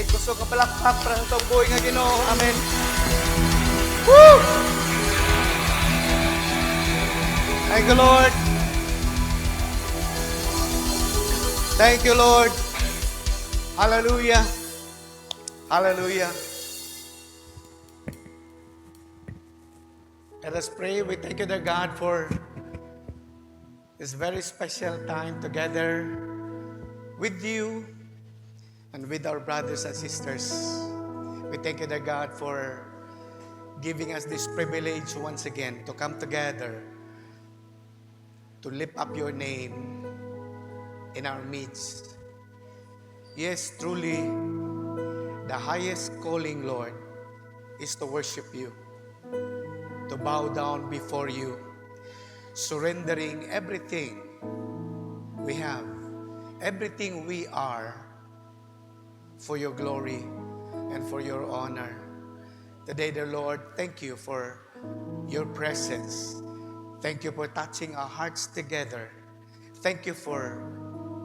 Dili kusog nga palakpak para sa itong buhay nga Ginoo. Amen. Woo! Thank you, Lord. Thank you, Lord. Hallelujah. Hallelujah. Let us pray. We thank you, dear God, for this very special time together with you and with our brothers and sisters. We thank you, dear God, for giving us this privilege once again to come together to lift up your name in our midst. Yes, truly, the highest calling, Lord, is to worship you, to bow down before you, surrendering everything we have, everything we are, for your glory and for your honor. Today, dear Lord, thank you for your presence. Thank you for touching our hearts together. Thank you for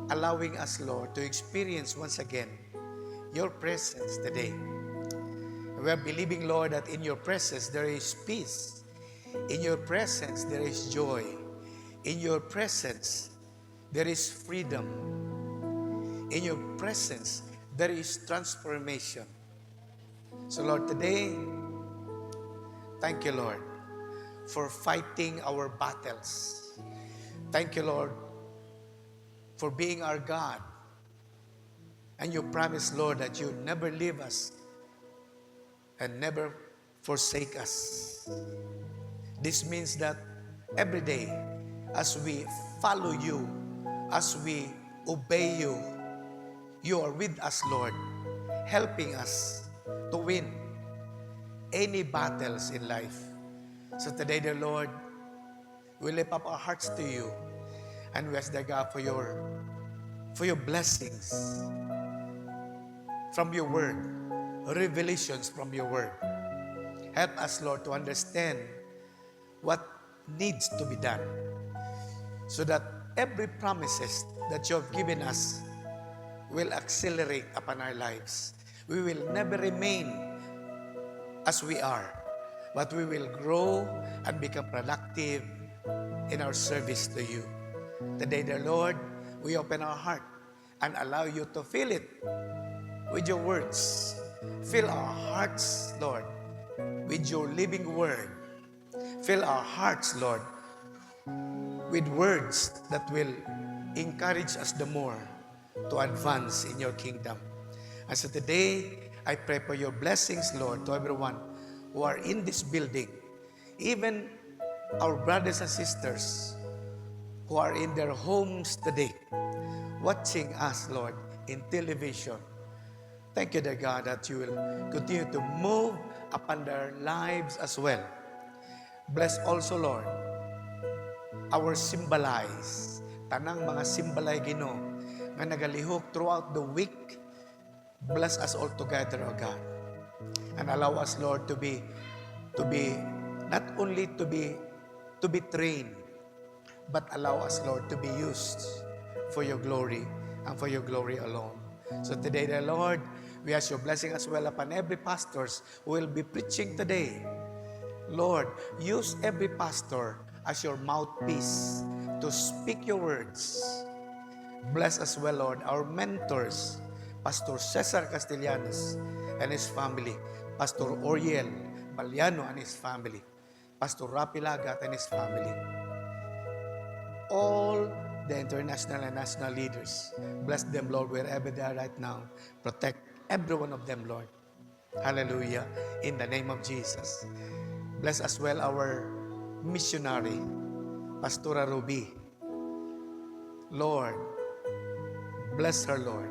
allowing us, Lord, to experience once again your presence today. We are believing, Lord, that in your presence there is peace. In your presence there is joy. In your presence there is freedom. In your presence there is transformation. So, Lord, today, thank you, Lord, for fighting our battles. Thank you, Lord, for being our God. And you promise, Lord, that you never leave us and never forsake us. This means that every day, as we follow you, as we obey you, you are with us, Lord, helping us to win any battles in life. So today, dear Lord, we lift up our hearts to you and we ask, dear God, for your blessings from your word, revelations from your word. Help us, Lord, to understand what needs to be done so that every promises that you have given us will accelerate upon our lives. We will never remain as we are, but we will grow and become productive in our service to you. Today, dear Lord, we open our heart and allow you to fill it with your words. Fill our hearts, Lord, with your living word. Fill our hearts, Lord, with words that will encourage us the more to advance in your kingdom. And so today, I pray for your blessings, Lord, to everyone who are in this building, even our brothers and sisters who are in their homes today, watching us, Lord, in television. Thank you, dear God, that you will continue to move upon their lives as well. Bless also, Lord, our symbolize, tanang mga symbolay Ginoo nga nagalihok throughout the week. Bless us all together, O God. And allow us, Lord, to be not only to be trained, but allow us, Lord, to be used for your glory and for your glory alone. So today, dear Lord, we ask your blessing as well upon every pastors who will be preaching today. Lord, use every pastor as your mouthpiece to speak your words. Bless as well, Lord, our mentors, Pastor Cesar Castellanos and his family, Pastor Oriel Baliano and his family, Pastor Rapi Lagat and his family. All the international and national leaders, bless them, Lord, wherever they are right now. Protect every one of them, Lord. Hallelujah. In the name of Jesus. Bless as well our missionary, Pastora Ruby. Lord, bless her, Lord,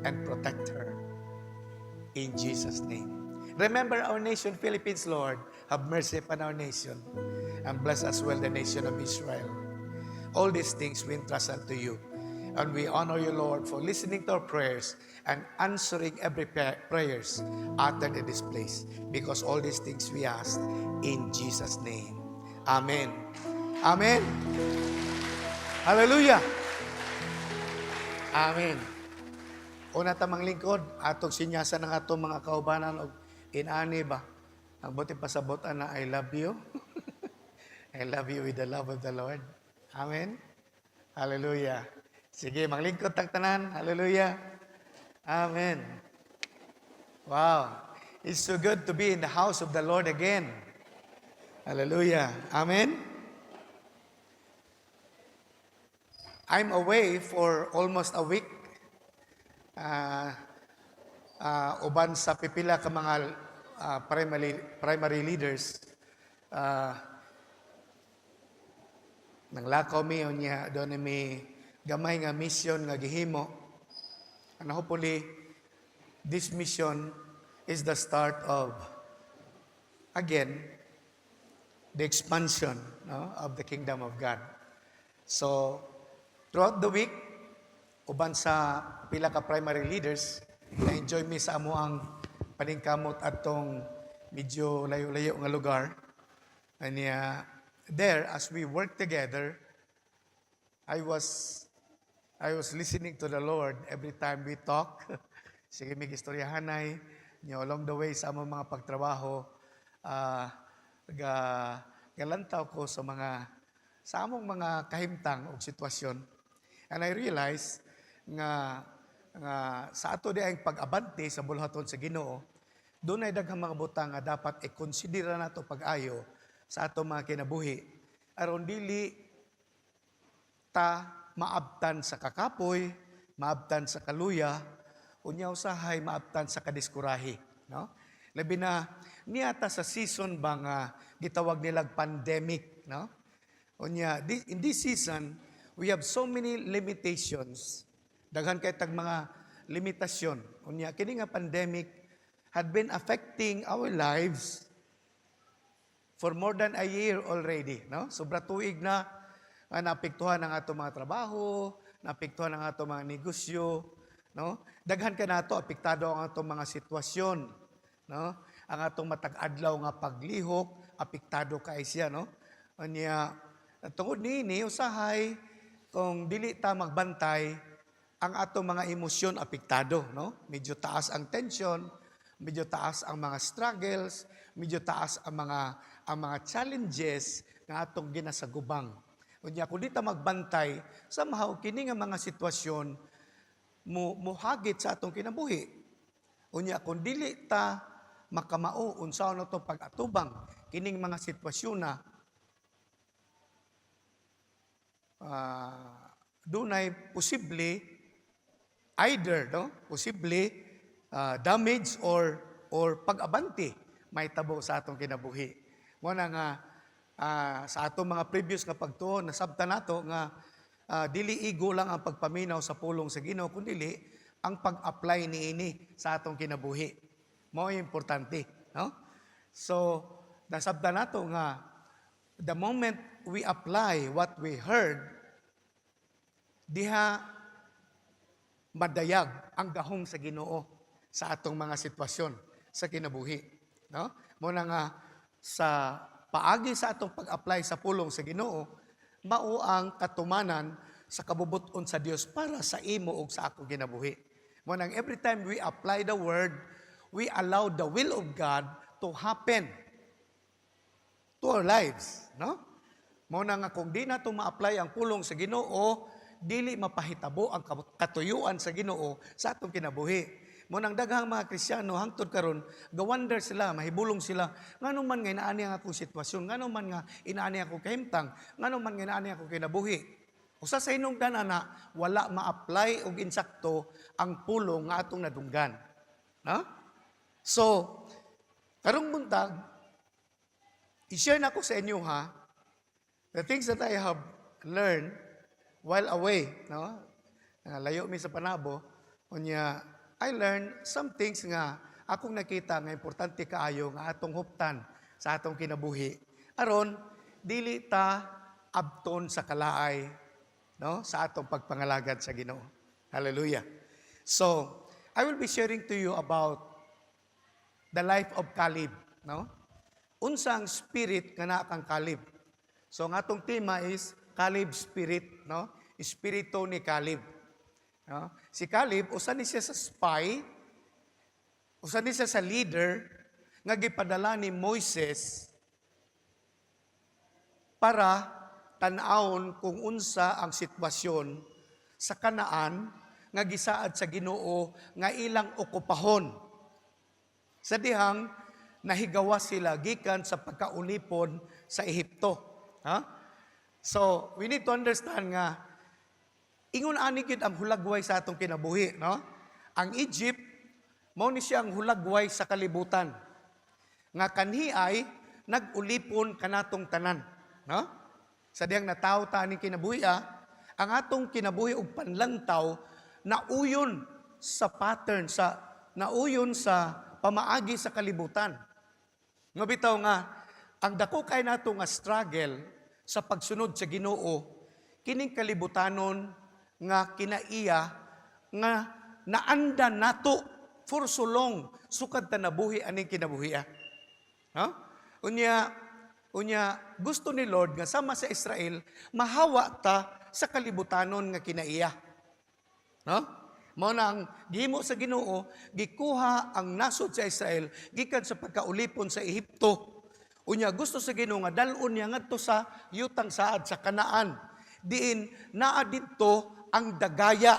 and protect her. In Jesus' name. Remember our nation, Philippines, Lord. Have mercy upon our nation. And bless as well the nation of Israel. All these things we entrust unto you. And we honor you, Lord, for listening to our prayers and answering every prayers uttered in this place. Because all these things we ask in Jesus' name. Amen. Amen. Hallelujah. Amen. Una tamang lingkod, atong sinyasan ng atong mga kaubanan og inani ba. Ang buti pasabotan na I love you. I love you with the love of the Lord. Amen. Hallelujah. Sige, maglingkod tag tanan. Hallelujah. Amen. Wow. It's so good to be in the house of the Lord again. Hallelujah. Amen. I'm away for almost a week. Uban sa pipila ka mga primary leaders. Nanglakaw mi niya doon may gamay nga mission nga gihimo. And hopefully, this mission is the start of, again, the expansion of the kingdom of God. So, throughout the week, uban sa pila ka primary leaders, na-enjoy mi sa amo ang paningkamot atong medyo layo-layo nga lugar. And there, as we work together, I was listening to the Lord every time we talk. Sige, may istoryahanay niyo along the way sa among mga pagtrabaho. Galantaw ko sa among mga kahimtang o sitwasyon. And I realized nga sa ato di ang pag-abante sa bulhaton sa Ginoo, doon ay daghang mga butang nga dapat i-considera nato pag-ayo sa ato mga kinabuhi. Aron dili ta maabtan sa kakapoy, maabtan sa kaluya, unya usahay maabtan sa kadiskurahi, no? Labi na niyata sa season ba nga gitawag nilag pandemic, no? Unya in this season we have so many limitations. Daghan kay tag mga limitasyon. Unya kini nga pandemic had been affecting our lives for more than a year already, no? Sobra tuig na naapektuhan ang ato mga trabaho, naapektuhan ang ato mga negosyo, no? Daghan ka nato apektado ang ato mga sitwasyon, no? Ang atong matag-adlaw nga paglihok, apektado kay siya, no? Anya tungod niini usahay kung dili ta magbantay, ang atong mga emosyon apektado, no? Medyo taas ang tension, medyo taas ang mga struggles, medyo taas ang mga challenges nga atong ginasagubang. Unya kung di ta magbantay, somehow kini nga mga sitwasyon muhagit sa atong kinabuhi. Unya kung dili ta makamao unsaon nato pag-atubang kining mga sitwasyon na dunay posible either posible damage or pag-abante may tabo sa atong kinabuhi. Mo na nga sa atong mga previous nga pagtuon nasabtan nato nga dili igo lang ang pagpaminaw sa pulong sa Ginoo kundi ang pag-apply niini sa atong kinabuhi. Mao importante, no? So nasabtan nato nga the moment we apply what we heard, diha madayag ang gahom sa Ginoo sa atong mga sitwasyon sa kinabuhi, no? Mo na nga sa paagi sa atong pag-apply sa pulong sa Ginoo, mao ang katumanan sa kabubuton sa Dios para sa imo ug sa akong kinabuhi. Mo nang every time we apply the word, we allow the will of God to happen to our lives, no? Mo na nga kung di nato ma-apply ang pulong sa Ginoo, dili mapahitabo ang katuyuan sa Ginoo sa atong kinabuhi. Mo nang daghang mga Kristiyano hangtod karon gawonder sila, mahibulong sila, ngano man nga inaani ang akong sitwasyon, ngano man nga inaani ako kahimtang, ngano man nga inaani ako kinabuhi. Usa sa hinungdan ana wala ma-apply og insakto ang pulong nga atong nadunggan. No? So, karong buntag i-share nako sa inyo the things that I have learned while away, no? Layo mi sa Panabo, unya I learned some things nga akong nakita nga importante kaayo nga atong huptan sa atong kinabuhi. Aron dili ta abton sa kalaay, no? Sa atong pagpangalagad sa Ginoo. Hallelujah. So, I will be sharing to you about the life of Caleb, no? Unsang spirit nga naa kang Caleb. So, ang atong tema is Caleb spirit, no? Espiritu ni Caleb. No? Si Caleb, usa ni siya sa spy, usa ni siya sa leader, nga gipadala ni Moises para tan-awon kung unsa ang sitwasyon sa Kanaan nga gisaad sa Ginoo nga ilang okupahon. Sa dihang nahigawa sila gikan sa pagkaulipon sa Ehipto. Ha? So, we need to understand nga ingon ani gid ang hulagway sa atong kinabuhi, no? Ang Egypt mao ni siya ang hulagway sa kalibutan. Nga kanhi ay nag-ulipon kanatong tanan, no? Sa diyang nataw ta ni kinabuhi, ang atong kinabuhi ug panlantaw nauyon sa pattern, nauyon sa pamaagi sa kalibutan. Nga bitaw nga ang dako kay nato nga struggle sa pagsunod sa Ginoo kining kalibutanon nga kinaiya nga naandan nato for so long sukad ta nabuhi aning kinabuhi. No? Unya gusto ni Lord nga sama sa Israel mahawa ta sa kalibutanon nga kinaiya. No? Mao na ang gihimo sa Ginoo, gikuha ang nasod sa Israel gikan sa pagkaulipon sa Ehipto. Unya gusto sa Ginoo nga dal-on niya ngadto sa yutang saad sa Kanaan. Diin naa didto ang dagaya.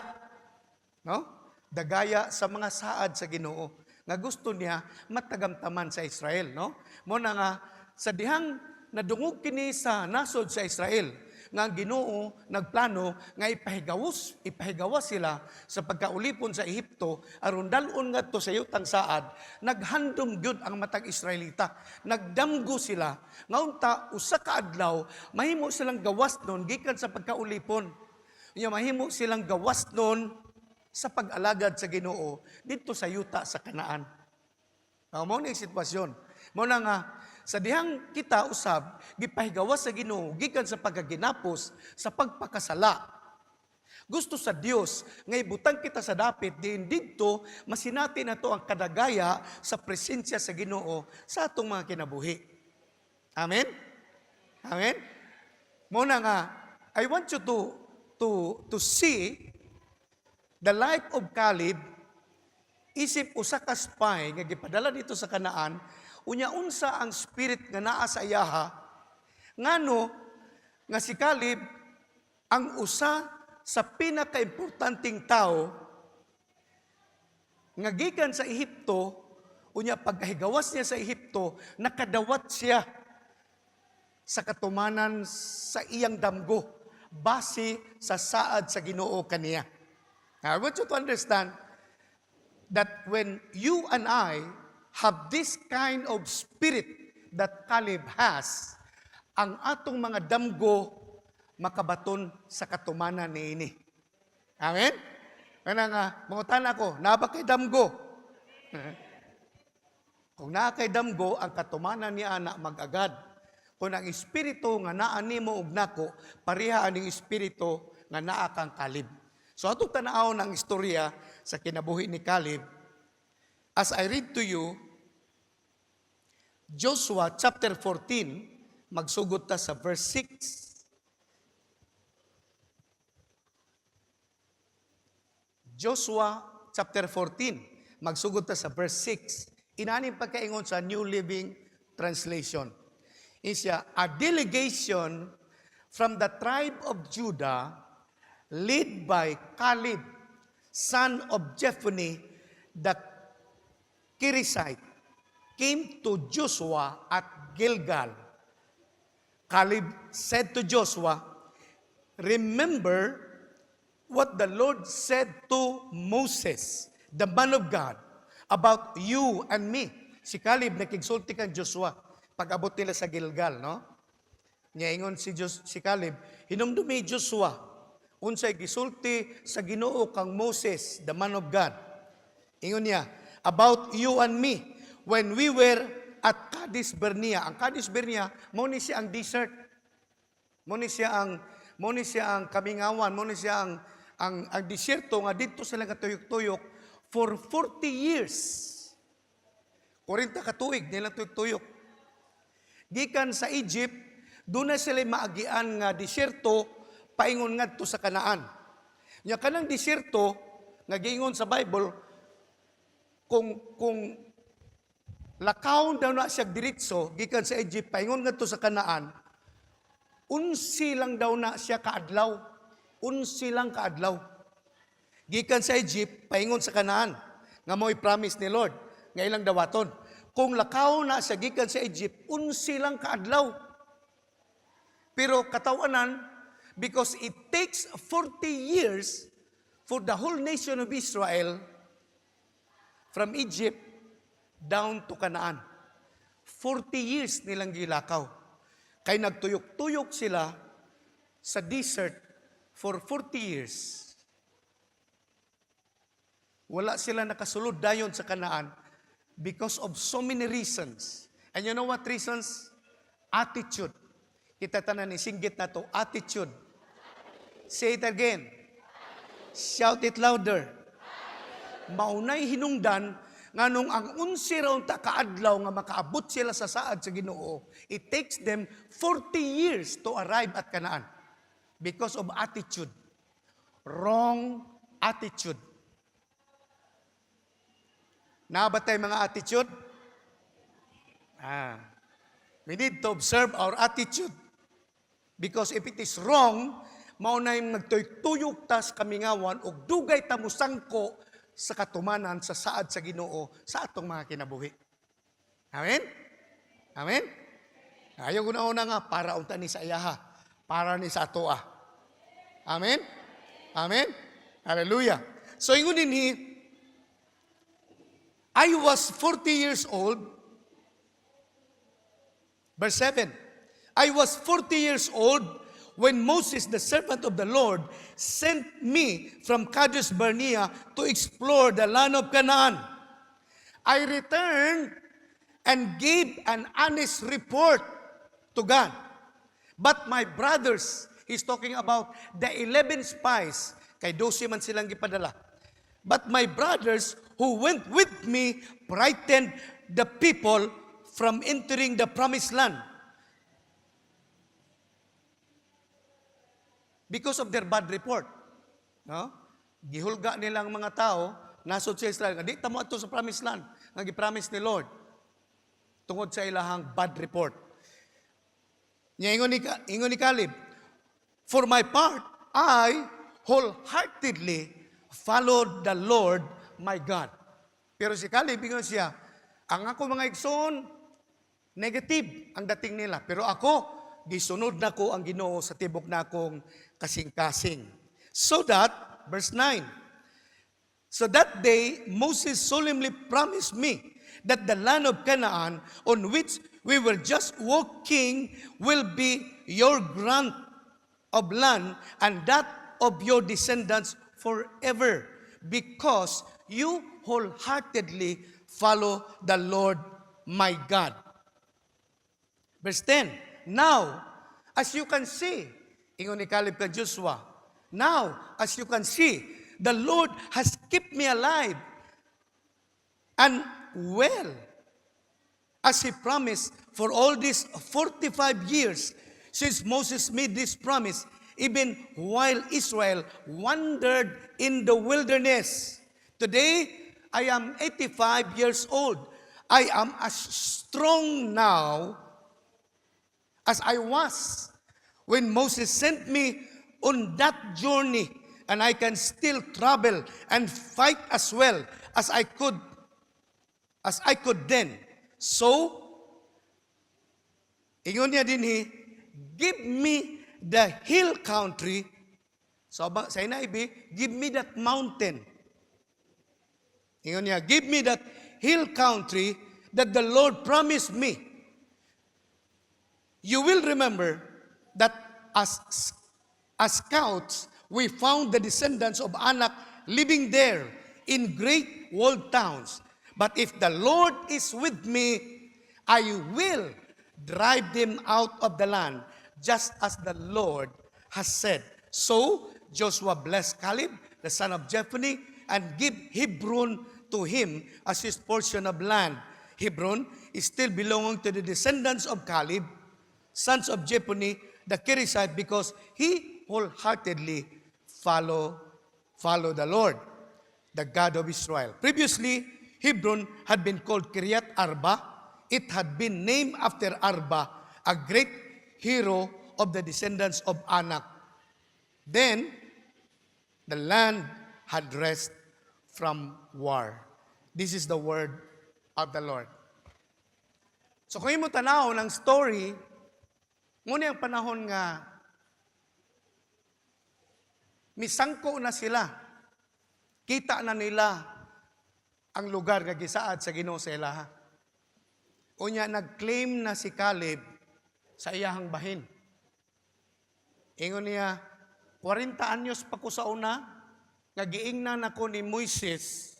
No? Dagaya sa mga saad sa Ginoo nga gusto niya matagamtaman sa Israel, no? Mo na nga sa dihang nadungog kini sa nasod sa Israel nga ang Ginoo nagplano nga ipahigawas sila sa pagkaulipon sa Ehipto aron dal-on ngadto sa yutang saad, naghandom gyud ang matag Israelita, nagdamgo sila nga unta usa ka adlaw mahimo silang gawas nun gikan sa pagkaulipon. Unya mahimo silang gawas nun sa pag-alagad sa Ginoo dito sa yuta sa Kanaan. Mao ni sitwasyon. Mao na nga sa dihang kita usab gipahigawas sa Ginoo gikan sa pagaginapos sa pagpakasala. Gusto sa Dios nga ibutang kita sa dapit diin didto masinati nato ang kadagaya sa presensya sa Ginoo sa atong mga kinabuhi. Amen. Amen. Mao na nga I want you to see the life of Caleb. Isip usa ka spy nga gipadala dito sa Kanaan, unya unsa ang spirit nga naa sa iyaha, ngano nga si Caleb ang usa sa pinakaimportanteng tao nga gikan sa Ehipto, unya pagkahigawas niya sa Ehipto, nakadawat siya sa katumanan sa iyang damgo base sa saad sa Ginoo kaniya. Now, I want you to understand that when you and I have this kind of spirit that Caleb has, ang atong mga damgo makabaton sa katumanan niini. Amen? Kaya nga, mangutan ako, naba kay damgo. Kung naa kay damgo, ang katumanan niya na mag-agad. Kung ang espiritu nga naa nimo ug nako, pareha aning espiritu nga naa kang Caleb. So atong tanaw ng istorya sa kinabuhi ni Caleb. As I read to you, Joshua chapter 14, magsugod ta sa verse 6. Joshua chapter 14, magsugod ta sa verse 6. Inaning pagkaingon sa New Living Translation. Isya, a delegation from the tribe of Judah led by Caleb, son of Jephunneh, the Kirizzite, came to Joshua at Gilgal. Caleb said to Joshua, "Remember what the Lord said to Moses, the man of God, about you and me." Si Caleb nakigsulti kang Joshua pag-abot nila sa Gilgal, no? Niyaingon si Caleb, hinumdumi Joshua, unsay gisulti sa Ginoo kang Moses, the man of God. Ingon niya, about you and me, when we were at Kadesh Barnea. Ang Kadesh Barnea, mo ni siya ang desert. Mo ni siya ang kamingawan, mo ni siya ang disyerto nga dito sila katuyok-tuyok for 40 years. 40 ka tuig nila tuyok-tuyok. Gikan sa Egypt, doon na sila maagian nga disyerto paingon ngadto sa Kanaan. Nya kanang desierto nga giingon sa Bible, kung lakaw daw na siya diretso gikan sa Egypt paingon ngadto sa Kanaan, unsi lang daw na siya kaadlaw. Unsi lang kaadlaw. Gikan sa Egypt paingon sa Kanaan nga mo'y promise ni Lord nga ilang dawaton. Kung lakaw na siya gikan sa Egypt, unsi lang kaadlaw. Pero katawanan, because it takes 40 years for the whole nation of Israel from Egypt down to Canaan. 40 years nilang gilakaw. Kay nagtuyok-tuyok sila sa desert for 40 years. Wala sila nakasulod dayon sa Canaan because of so many reasons. And you know what reasons? Attitude. Kita tanan ni singgit na to, attitude. Say it again. Shout it louder. Maunay hinungdan nganong ang unsi raw ta kaadlaw nga makaabot sila sa saad sa Ginoo. It takes them 40 years to arrive at Canaan because of attitude. Wrong attitude. Nabatay mga attitude? We need to observe our attitude. Because if it is wrong, maunay nagtuyok tas kamingawan o dugay ta musangko sa katumanan sa saad sa Ginoo sa atong mga kinabuhi. Amen? Amen? Ayaw ko na una nga para unta ni sa iyaha, para ni sa atoa. Amen? Amen? Hallelujah. So ingon dinhi, I was 40 years old. Verse 7. I was 40 years old when Moses, the servant of the Lord, sent me from Kadesh Barnea to explore the land of Canaan. I returned and gave an honest report to God. But my brothers, he's talking about the 11 spies, kay 12 man silang gipadala. But my brothers who went with me frightened the people from entering the promised land. Because of their bad report. No? Gihulga nilang mga tao, nasod sa Israel, di tamo ato sa promised land, nga gipromise ni Lord. Tungod sa ilahang bad report. Ingon ni Caleb, for my part, I wholeheartedly followed the Lord my God. Pero si Caleb, ingon siya, ang ako mga igsoon, negative ang dating nila. Pero ako, gisunod na ko ang Ginoo sa tibok na akong kasing-kasing. So that, verse 9, so that day, Moses solemnly promised me that the land of Canaan, on which we were just walking, will be your grant of land and that of your descendants forever, because you wholeheartedly follow the Lord my God. Verse 10, now, as you can see, ingon ni Caleb kay Joshua, now, as you can see, the Lord has kept me alive and well, as He promised for all these 45 years since Moses made this promise, even while Israel wandered in the wilderness. Today, I am 85 years old. I am as strong now as I was when Moses sent me on that journey, and I can still travel and fight as well as I could then. So, ingon niya din, give me the hill country. So, sa inaibi, give me that mountain. Ingon niya, give me that hill country that the Lord promised me. You will remember that as scouts, we found the descendants of Anak living there in great walled towns. But if the Lord is with me, I will drive them out of the land, just as the Lord has said. So Joshua blessed Caleb, the son of Jephunneh, and gave Hebron to him as his portion of land. Hebron is still belonging to the descendants of Caleb, sons of Jephunneh, the Kerizzite, because he wholeheartedly followed follow the Lord, the God of Israel. Previously, Hebron had been called Kiryat Arba. It had been named after Arba, a great hero of the descendants of Anak. Then, the land had rest from war. This is the word of the Lord. So kung imo tanaw ng story, muna yung panahon nga misangko na sila. Kita na nila ang lugar nga gisaad sa Ginoo sa ilaha. Unya nag-claim na si Caleb sa iyahang bahin. Ingon niya, 40 anyos pa ko sa una, nga giingnan ako ni Moises,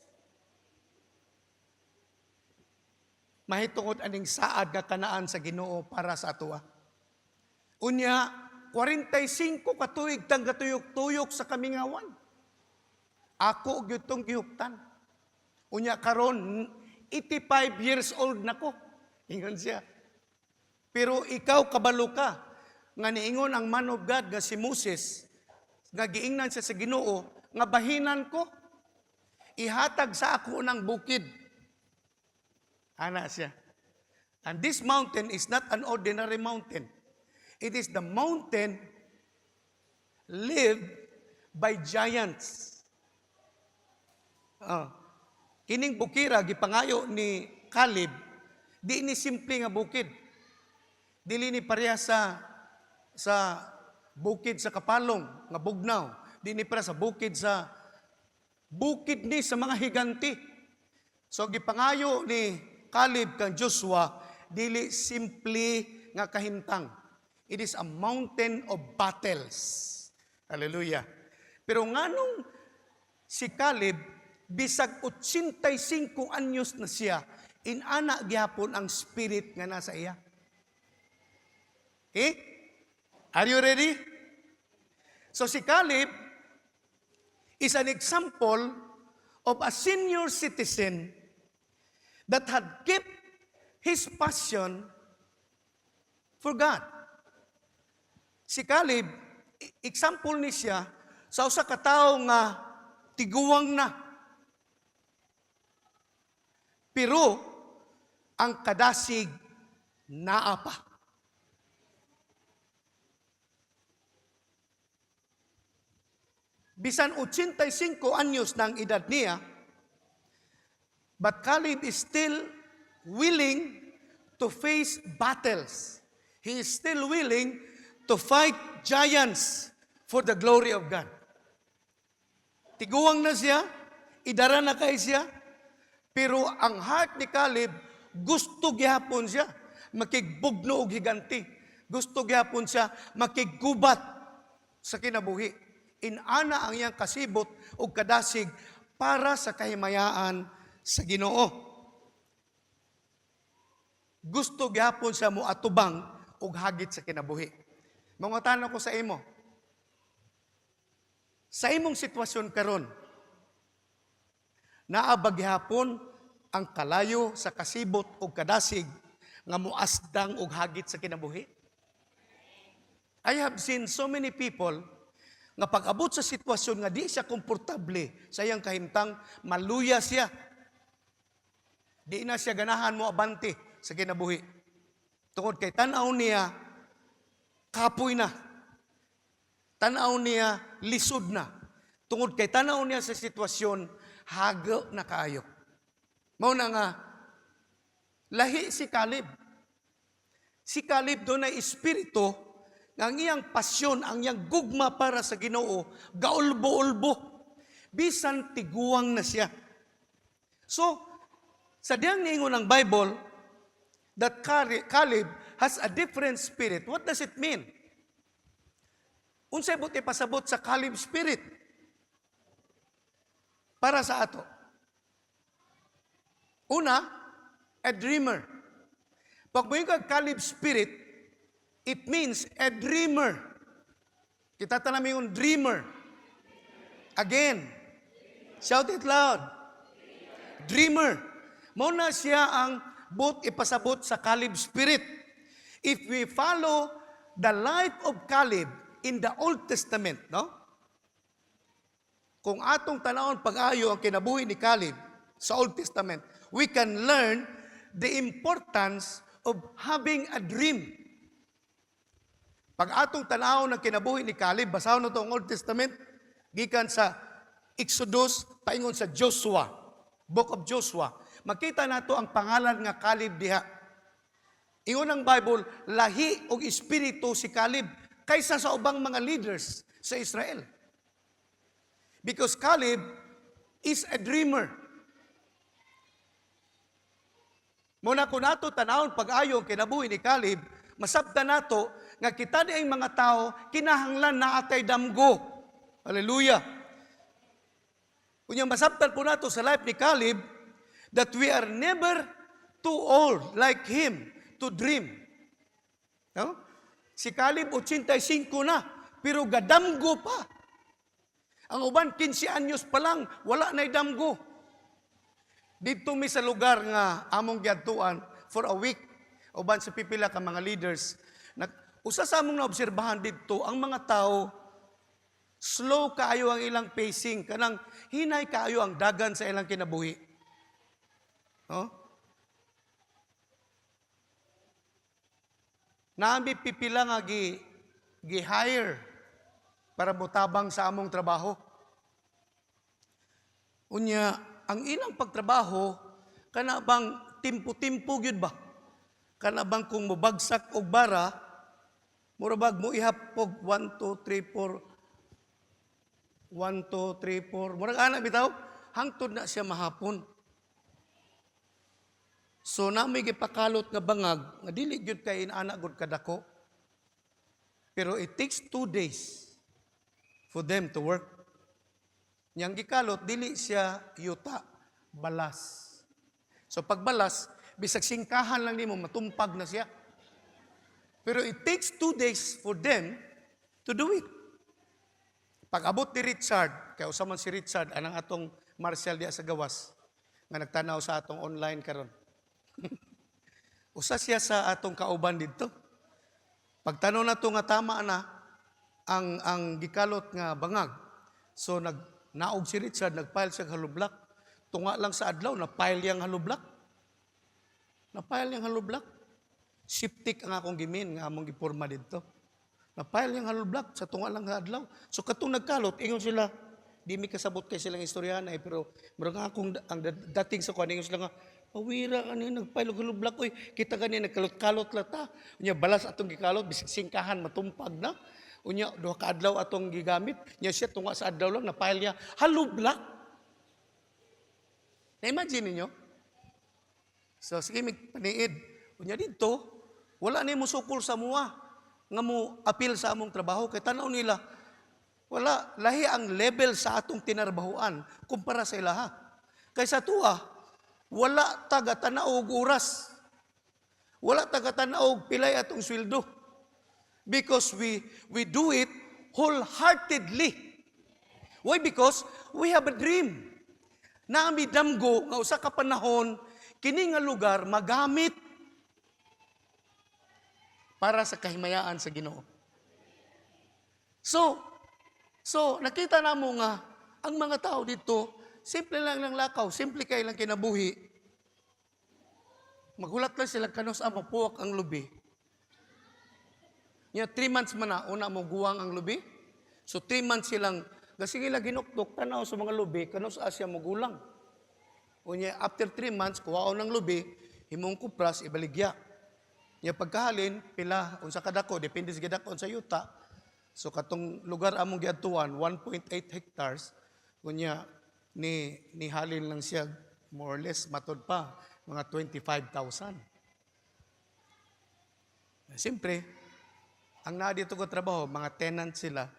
mahitungod aning saad nga kanaan sa Ginoo para sa atoa. Unya, 45 katuig tang gatuyok-tuyok sa kamingawan. Ako gyud gihuptan. Unya karon 85 years old nako. Ingon siya. Pero ikaw kabalo ka nga niingon ang man of God nga si Moses nga giingnan siya sa Ginoo nga bahinan ko ihatag sa ako ng bukid. Ana siya. And this mountain is not an ordinary mountain. It is the mountain lived by giants. Kining bukira, gipangayo ni Caleb, di ni simple nga bukid. Dili ni pareha sa bukid sa Kapalong, nga bugnaw. Di ni pareha sa bukid ni sa mga higanti. So gipangayo ni Caleb kang Joshua, dili simple nga kahintang. It is a mountain of battles. Hallelujah. Pero nganong si Caleb, bisag 85 anyos na siya, inana gyapon ang spirit nga nasa iya. Okay? Are you ready? So si Caleb is an example of a senior citizen that had kept his passion for God. Si Caleb, example ni siya sa usa ka tawo nga tiguwang na. Pero ang kadasig naa pa. Bisan 85 anyos ng edad niya, but Caleb is still willing to face battles. He is still willing to fight giants for the glory of God. Tiguwang na siya, idara na kay siya, pero ang heart ni Caleb, gusto gyapon siya makigbugno og higanti. Gusto gyapon siya makigubat sa kinabuhi. Inana ang iyang kasibot og kadasig para sa kahimayaan sa Ginoo. Gusto gyapon siya moatubang og hagit sa kinabuhi. Mangutan ako sa imo. Sa imong sitwasyon karon, naa ba gihapon ang kalayo sa kasibot o kadasig nga muasdang og hagit sa kinabuhi? I have seen so many people nga pag-abot sa sitwasyon nga di siya komportable sa iyang kahimtang, maluya siya. Di na siya ganahan mo abante sa kinabuhi. Tungod kay tanaw niya, kapoy na. Tanaw niya, lisod na. Tungod kay tanaw niya sa sitwasyon, hago na kaayo. Mao na nga, lahi si Caleb. Si Caleb doon ay espiritu, nga ang iyang pasyon, ang iyang gugma para sa Ginoo, gaulbo-ulbo. Bisan tiguwang na siya. So, sa diyang niingon ng Bible, that Caleb has a different spirit. What does it mean? Unsay buti pasabot sa Caleb spirit para sa ato? Una, a dreamer. Pag mo yung Caleb spirit, it means a dreamer. Kita tanami yung dreamer. Again, shout it loud. Dreamer. Muna siya ang ipasabot sa Caleb spirit. If we follow the life of Caleb in the Old Testament, no? kung atong tanawon pag-ayo ang kinabuhi ni Caleb sa Old Testament, we can learn the importance of having a dream. Pag atong tanawon ang kinabuhi ni Caleb, basahon na ito ang Old Testament, gikan sa Exodus, paingon sa Joshua, Book of Joshua, makita nato ang pangalan nga Caleb diha. Ingon ang Bible, lahi og espiritu si Caleb kaysa sa ubang mga leaders sa Israel. Because Caleb is a dreamer. Muna ko nato tanawon pag-ayo ang kinabuhi ni Caleb, masabtan nato nga kita ni ang mga tao kinahanglan na atay damgo. Hallelujah. Kunya masabtan po nato sa life ni Caleb that we are never too old like him to dream. No? Si Caleb 85 na, pero gadamgo pa. Ang uban 15 anyos pa lang, wala na'y damgo. Dito mi sa lugar nga among giadtuan for a week, uban sa pipila ka mga leaders, usa sa among naobserbahan dito, ang mga tao slow kaayo ang ilang pacing, kanang hinay kaayo ang dagan sa ilang kinabuhi. No? Naami pipila nga gi-hire para mutabang sa among trabaho. Unya, ang ilang pagtrabaho, kana bang timpo-timpo gyud ba? Kana bang kung mubagsak og bara, murabag mo ihapog 1, 2, 3, 4, 1, 2, 3, 4, murag ana bitaw, hangtod na siya mahapon. So nami gipakalot nga bangag, nga dili gyud kay inaana gud kadako. Pero it takes 2 days for them to work. Niyang gikalot, dili siya yuta, balas. So pagbalas, bisag singkahan lang nimo matumpag na siya. Pero it takes 2 days for them to do it. Pag-abot ni Richard, kaya usaman si Richard, anang atong Marcial diya sa gawas, nga nagtanaw sa atong online karon. Usa siya sa atong kauban dito. Pagtanaw na to nga tama na, ang gikalot nga bangag. So naog si Richard, nagpile siya halublak. Tunga lang sa adlaw, napile yang halublak. Napile yang halublak. Siptik ang akong gimin nga among giporma dito. Napile yang halublak sa tunga lang sa adlaw. So katong nagkalot, ingon sila, di mi kasabot kay silang istoryahan pero murag akong ang dating sa kuan ingon sila nga, pawira kanina nagpile og halublak oy, kita gani nagkalot-kalot lata. Unya balas atong gikalot bisig singkahan matumpag na. Unya, 2 ka adlaw atong gigamit. Nya siya tunga sa adlaw lang, napile niya. Halublak. Na-imagine ninyo? So, sige, paniid. Unya dito, wala na mo sukol sa mua. Nga mo apil sa among trabaho. Kaya tanaw nila, wala, lahi ang level sa atong tinarbahuan kumpara sa ilaha. Kaya sa tuwa, wala taga-tanaog oras. Wala taga-tanaog pilay atong sweldo. Because we do it wholeheartedly. Why? Because we have a dream. Naami damgo nga usa ka panahon kini nga lugar magamit para sa kahimayaan sa Ginoo. So nakita namo nga ang mga tao dito simple lang lakaw, simple kay lang kinabuhi. Magulat lang sila kanos mapuwak ang lubi. 3 months man na, una mo guwang ang lubi. So 3 months silang, sige lang ginuktok, tanaw sa mga lubi, kanos asya mo gulang. Unya, after 3 months, kuwaon ng lubi, himong kupras, ibaligya. Nya pagkahalin, pila, unsa kadako, depende sa kadako sa yuta. So katong lugar among giadtuan, 1.8 hectares, unya, ni halin lang siya, more or less, matod pa, mga 25,000. Siyempre, ang na dito ko trabaho, mga tenant sila.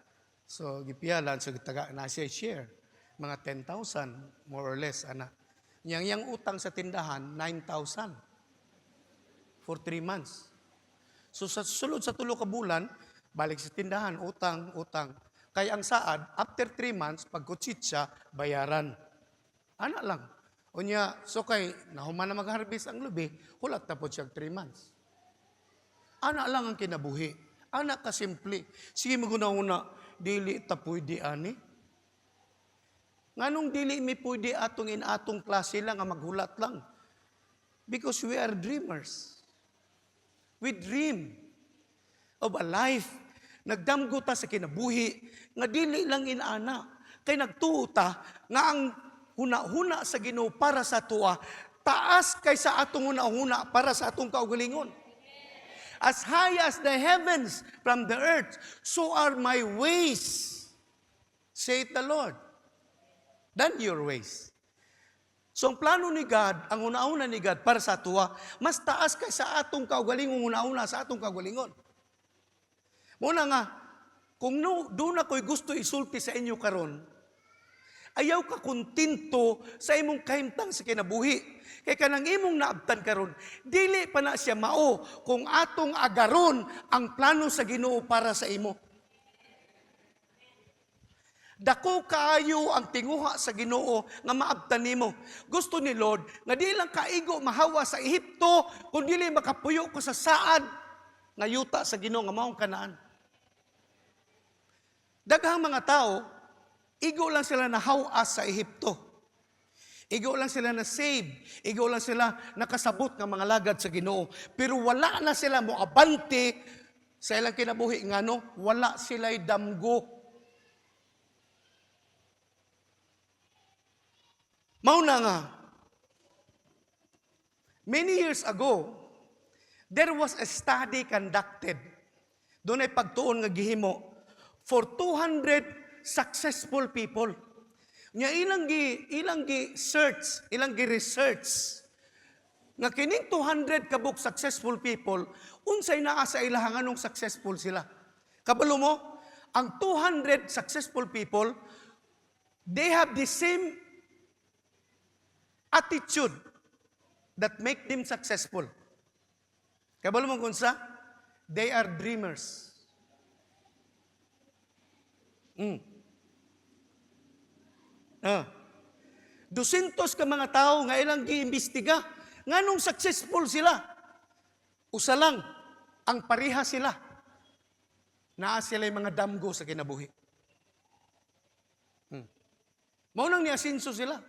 So, gipialan, so taga na siya share. Mga 10,000, more or less, ana. Yang utang sa tindahan, 9,000 for 3 months. So, sa sulod sa 3 ka bulan, balik sa tindahan, utang. Kaya ang saad, after 3 months, pag kutsitsa, bayaran. Ana lang. Unya, so kay, nahuman na mag-harvest ang lubi, hulat na po siya 3 months. Ana lang ang kinabuhi. Anak ka simple. Sige maguna-una, dili tapoy di ani. Nganong dili mi pwede atong inatong klase lang nga maghulat lang? Because we are dreamers. We dream of a life. Nagdamgo ta sa kinabuhi, nga dili lang inana. Kay nagtuo ta nga ang huna-huna sa Ginoo para sa tuwa, taas kaysa atong huna-huna para sa atong kaugalingon. As high as the heavens from the earth, so are my ways, saith the Lord, than your ways. So ang plano ni God, ang una-una ni God para sa tuwa, mas taas kaysa atong kaugalingon, una-una sa atong kaugalingon. Muna nga, kung doon ako'y gusto isulti sa inyo karon, ayaw ka kontento sa imong kahimtang sa kinabuhi. Kaya kanang imong naabtan karon, dili pa na siya mao kung atong agaron ang plano sa Ginoo para sa imo. Dako kaayo ang tinguha sa Ginoo nga maabtan nimo. Gusto ni Lord nga di lang kaigo mahawa sa Ehipto, kundi dili makapuyo ko sa saad nga yuta sa Ginoo nga maong Kanaan. Daghang mga tao, igo lang sila nahawas sa Ehipto. Igo lang sila na save. Igo lang sila nakasabot ng mga lagad sa Ginoo. Pero wala na sila moabante sa ilang kinabuhi. Ngano? Wala sila'y damgo. Mauna nga, many years ago, there was a study conducted. Doon ay pagtuon nga gihimo for 200 successful people. Nya ilang search, ilang research nga kining 200 kabuk successful people, unsay naa sa ilahangan ng successful sila. Kabalo mo, ang 200 successful people, they have the same attitude that make them successful. Kabalo mo kung sa? They are dreamers. 200 ka mga tao nga ilang giimbestiga. Nganong successful sila? Usa lang, ang pareha sila. Naa sila yung mga damgo sa kinabuhi. Maunang niasinso sila.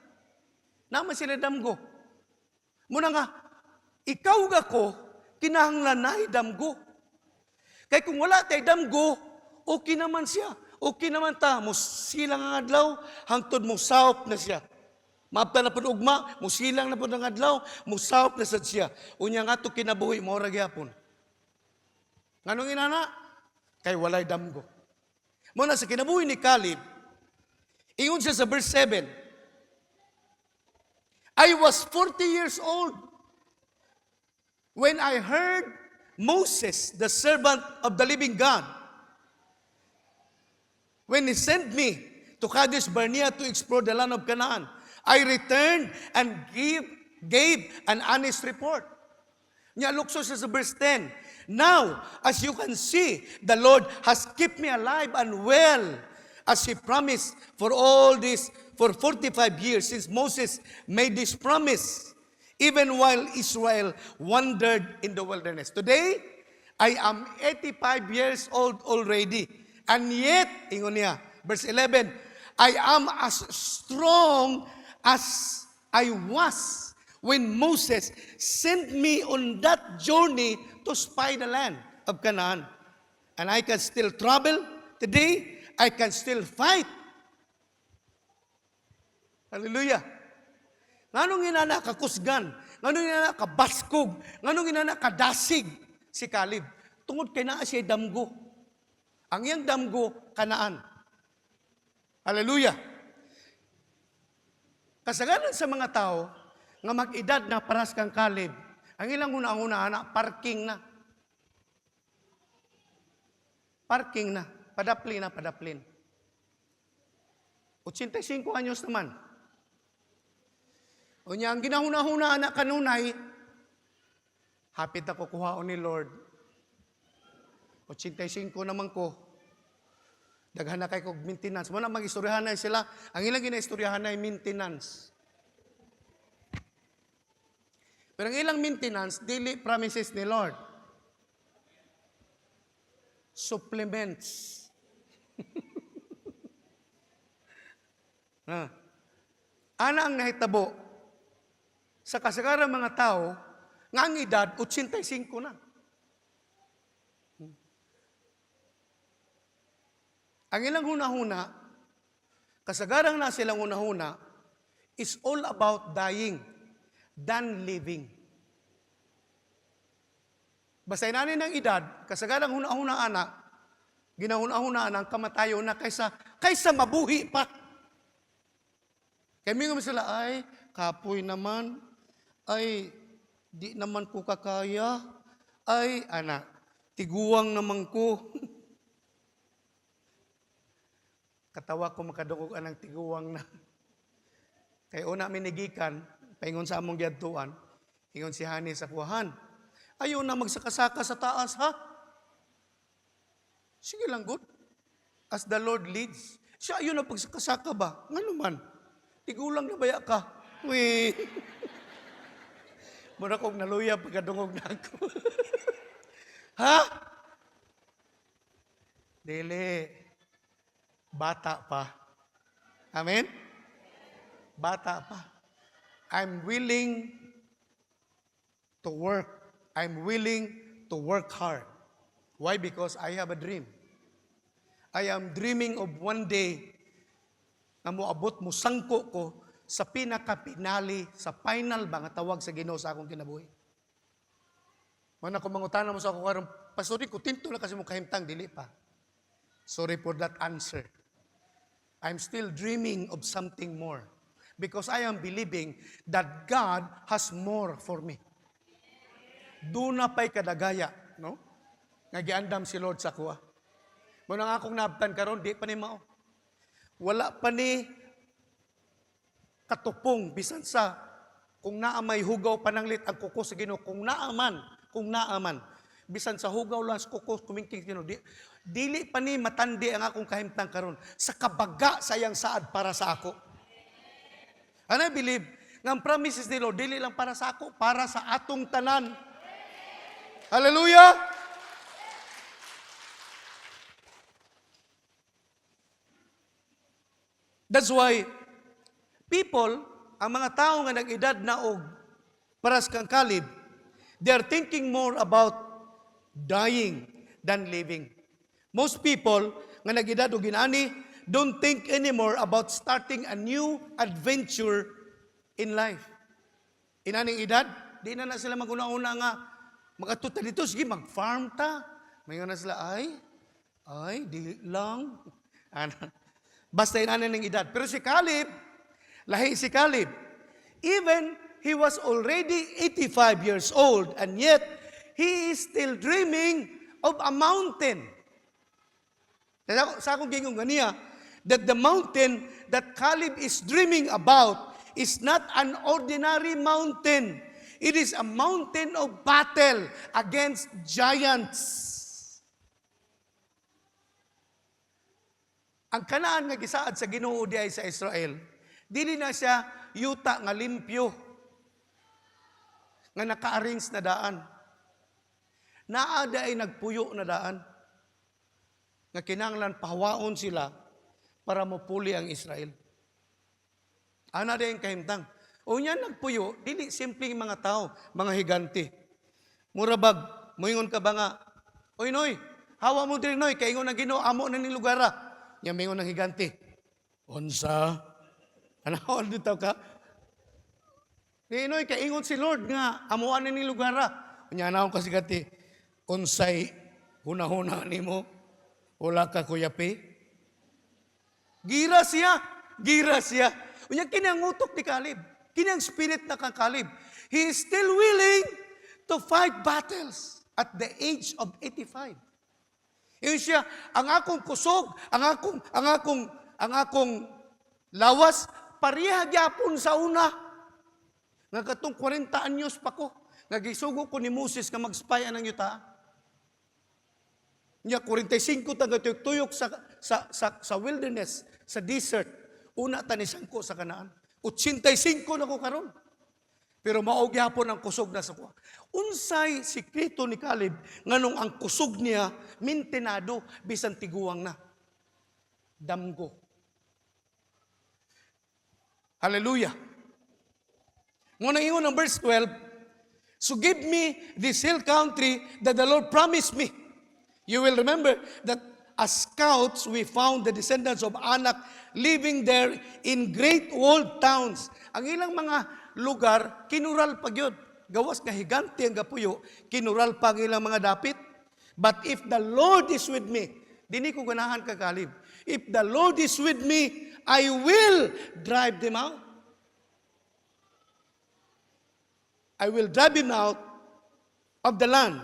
Naman sila damgo. Muna nga, ikaw ga ko, kinahanglan na damgo. Kaya kung wala tayo damgo, okay naman siya. Okay naman ta, musilang ang adlaw, hangtod mo sawp na siya. Maapta na po ugma, musilang na po ng adlaw, musawp na sad siya. Unya nga to kinabuhi, maura gyapon. Nganong inana? Kay walay damgo. Muna sa kinabuhi ni Caleb, ingon siya sa verse 7, I was 40 years old when I heard Moses, the servant of the living God, when he sent me to Kadesh Barnea to explore the land of Canaan. I returned and gave an honest report. Nya lukso siya sa verse 10. Now, as you can see, the Lord has kept me alive and well, as He promised for all this, for 45 years since Moses made this promise, even while Israel wandered in the wilderness. Today, I am 85 years old already. And yet, ingon niya, verse 11, I am as strong as I was when Moses sent me on that journey to spy the land of Canaan. And I can still travel today. I can still fight. Hallelujah. Nganong inana kakusgan? Nganong inana kabaskog? Nganong inana kadasig si Caleb? Tungod kay naa siya damgo. Ang iyang damgo, Kanaan. Hallelujah. Kasagaran sa mga tao, nga mag-edad na paras kang Caleb, ang ilang una-una, parking na. Parking na. Padaplin na, padaplin. 85 anyos naman. O niya, ang ginahuna-huna na kanunay, hapit ako kuhaon ni Lord. 85 naman ko. Daghan na kay kog maintenance. Muna mag-istoryahan na sila. Ang ilang gina-istoryahan na maintenance. Pero ang ilang maintenance, daily promises ni Lord. Supplements. Ana ang nahitabo sa kasagaran mga tao nga ang edad 85 na. Ang ilang hunahuna, kasagaran na silang hunahuna, is all about dying than living. Basta inanin ng edad, kasagaran hunahuna anak, ginahuna-huna ang kamatayo na kaysa mabuhi pa. Kaya mingon sila, ay, kapoy naman, ay, di naman ko kakaya, ay, anak, tiguang naman ko. Katawa ko makadungog anang tiguang na. Kaya una minigikan, paingon sa among giadtuan, ingon si Hani sa kuwahan, ayaw na magsakasaka sa taas, ha? Sige lang, good. As the Lord leads. Siya ayaw na pagsakasaka ba? Nga naman. Tigulang na baya ka. Uy. Muna kong naluya pagkadungog na ako. Ha? Dili. Bata pa. Amen? Bata pa. I'm willing to work. I'm willing to work hard. Why? Because I have a dream. I am dreaming of one day na moabot mo sangko ko sa pinaka-pinali, sa final ba nga tawag sa Ginoo sa akong kinabuhi. Mana ko mangutana mo sa ako karon, pastori ko tinto na kasi mo kahimtang dili pa. Sorry for that answer. I'm still dreaming of something more because I am believing that God has more for me. Doon na pa'y kadagaya, no? Nagiandam si Lord sa kuha. Muna nga akong nabtan karon, di pa ni mao. Wala pa ni katupong, bisan sa kung naamay hugaw pananglit ang kuko sa Ginoo, kung naaman, bisan sa hugaw lang sa kuko, kumingking Ginoo, dili pa ni matandi ang akong kahimtang karon sa kabaga sayang saad para sa ako. And I believe, ng promises ni Lord, dili lang para sa ako, para sa atong tanan. Hallelujah! That's why, people, ang mga tao nga nag-edad na og paras kang Caleb, they are thinking more about dying than living. Most people nga nag-edad og ginani don't think anymore about starting a new adventure in life. Inaning edad, di na sila maguna-una nga magatuta dito, sige mag-farm ta. Mayon na sila, ay, di lang. Basta inanin ng edad. Pero si Caleb, lahi si Caleb, even he was already 85 years old and yet he is still dreaming of a mountain. Sa akong gingong ganiya, that the mountain that Caleb is dreaming about is not an ordinary mountain. It is a mountain of battle against giants. Ang kanaan nga gisaad sa Ginoo diay sa Israel, dili na siya yuta nga limpyo nga naka-arrange na daan. Naada ay nagpuyo na daan nga kinahanglan pahawaon sila para mapuli ang Israel. Ana din kahimtang. O niya nagpuyo, dili simpleng mga tao, mga higante. Murabag, moingon ka ba nga, oy noy, hawa mo diri noy, kay ingon na Ginoo amo na ning lugara. Nya mingon ng higante. Unsa? Anahon dito ka? Noy, kay ingon si Lord nga amuan na ning lugara. Nya naon ka sigati, unsay hunahuna nimo? Wala ka kuyapi? Gira siya. Unya kinangutok ni Caleb. Kinang spirit na kang Caleb. He is still willing to fight battles at the age of 85. Yun siya, ang akong kusog, ang akong lawas, pareha gyapon sa una. Nga katong 40 anyos pa ko. Nagisugo ko ni Moses nga mag-spy anang yuta. Nya 45 taga-tuyok sa wilderness, sa desert. Una tanisang ko sa Kanaan. 85 na ko karon. Pero mao gyapon ang kusog na sa kuha. Unsay sikreto ni Caleb nganong ang kusog niya mintenado bisan tiguang na. Damgo. Hallelujah. Muna ingon ang verse 12, so give me this hill country that the Lord promised me. You will remember that as scouts, we found the descendants of Anak living there in great walled towns. Ang ilang mga lugar, kinural pa yun. Gawas nga higante ang gapuyo, kinural pa ang ilang mga dapit. But if the Lord is with me, dini ko ganahan ka, Caleb. If the Lord is with me, I will drive them out. I will drive him out of the land,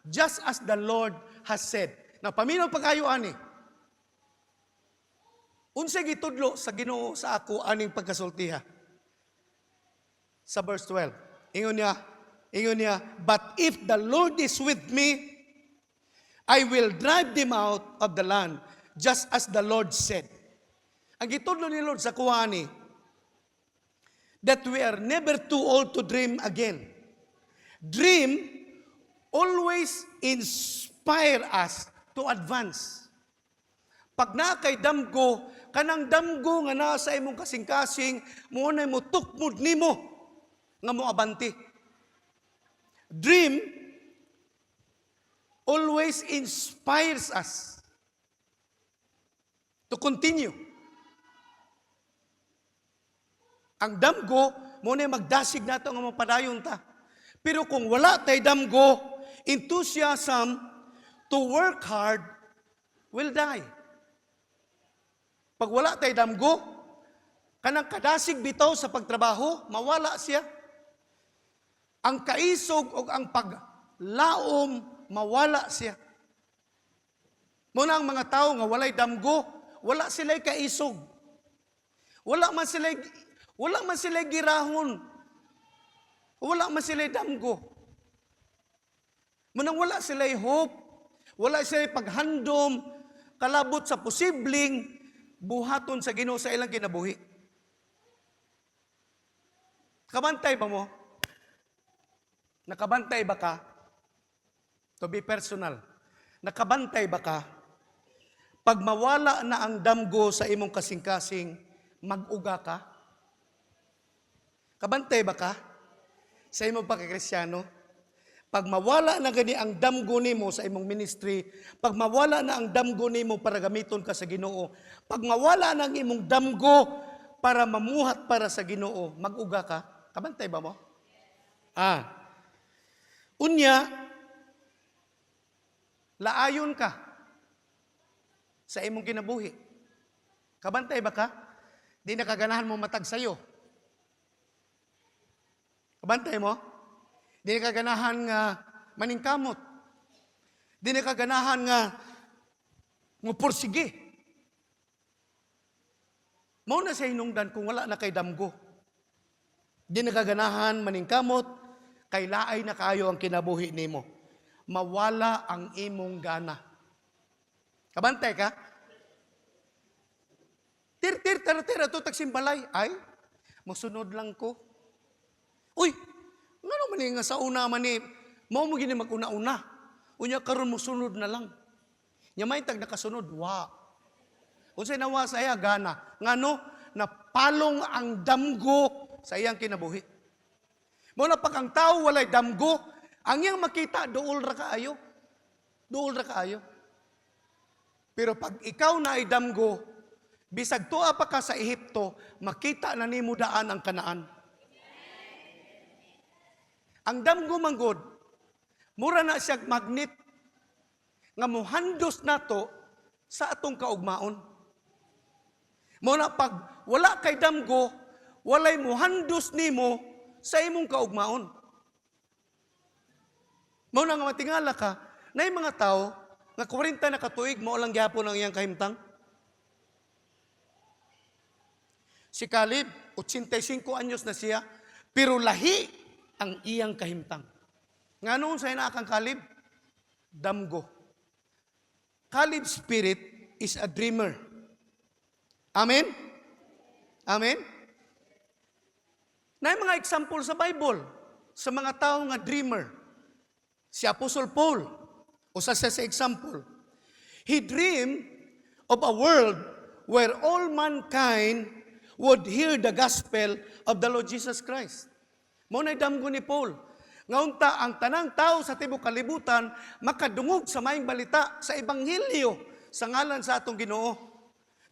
just as the Lord has said. Now, paminaw pa kayo, ani. Unsay gitudlo sa Ginoo sa ako aning pagkasultiha. Sa verse 12. Ingon niya, but if the Lord is with me, I will drive them out of the land, just as the Lord said. Ang gitudlo ni Lord sa kuwani, that we are never too old to dream again. Dream always inspire us to advance. Pag na kay damgo, kanang damgo nga nasa imong kasing-kasing, muna mo tukmod nimo nga mo abanti. Dream always inspires us to continue. Ang damgo, muna magdasig nato nga mapadayon ta. Pero kung wala tay damgo, enthusiasm to work hard will die. Pag wala tay damgo, kanang kadasig bitaw sa pagtrabaho, mawala siya. Ang kaisog o ang paglaom, mawala siya. Muna ang mga tao nga walay damgo, wala sila'y kaisog. Wala man sila'y girahon. Wala man sila'y damgo. Munang wala sila'y hope, wala sila'y paghandom, kalabot sa posibleng buhaton sa Ginoo sa ilang kinabuhi. Kabantay ba mo? Nakabantay ba ka? To be personal. Nakabantay ba ka? Pag mawala na ang damgo sa imong kasing-kasing, mag-uga ka? Kabantay ba ka? Sa imong pagkakristyano? Pag mawala na gani ang damgo nimo sa imong ministry, pag mawala na ang damgo nimo para gamiton ka sa Ginoo, pag mawala na ang imong damgo para mamuhat para sa Ginoo, mag-uga ka? Kabantay ba mo? Unya, laayon ka sa imong kinabuhi. Kabantay ba ka? Di nakaganahan mo matag sayo. Kabantay mo? Di nakaganahan nga maningkamot. Di nakaganahan nga mupursige. Mao na sa hinungdan kung wala na kay damgo. Di nakaganahan maningkamot, kay laay na kayo ang kinabuhi nimo. Mawala ang imong gana. Kabantay ka? Tira, tutag simbalay. Ay, masunod lang ko. Uy, ngano man nga sa una man ni, mao mo gini mag-una-una. Unya karon mo sunod na lang. Nya may tag nakasunod, wa. Unsay nawa sa iya gana? Ngano napalong ang damgo sa iyang kinabuhi. Muna pag ang tao walay damgo, ang iyang makita duol ra kaayo. Duol ra kaayo. Pero pag ikaw na ay damgo, bisag tuwa pa ka sa Ehipto, makita na nimo daan ang Kanaan. Ang damgo manggod, mura na siya magnet nga muhandos nato sa atong kaugmaon. Muna pag wala kay damgo, walay muhandos nimo sa imong kaugmaon. Muna nga matingala ka, na yung mga tao nga 40 na katuig, mao lang gyapon ang iyang kahimtang. Si Caleb, 85 anyos na siya, pero lahi ang iyang kahimtang. Nga noon sa inakang Caleb, damgo. Caleb's spirit is a dreamer. Amen? Amen? Na mga example sa Bible, sa mga tao nga dreamer. Si Apostle Paul, usa siya sa example. He dreamed of a world where all mankind would hear the gospel of the Lord Jesus Christ. Mao nay damgo ni Paul. Ngaunta ang tanang tao sa tibuok kalibutan makadungog sa maayong balita sa ebanghelyo sa ngalan sa atong Ginoo.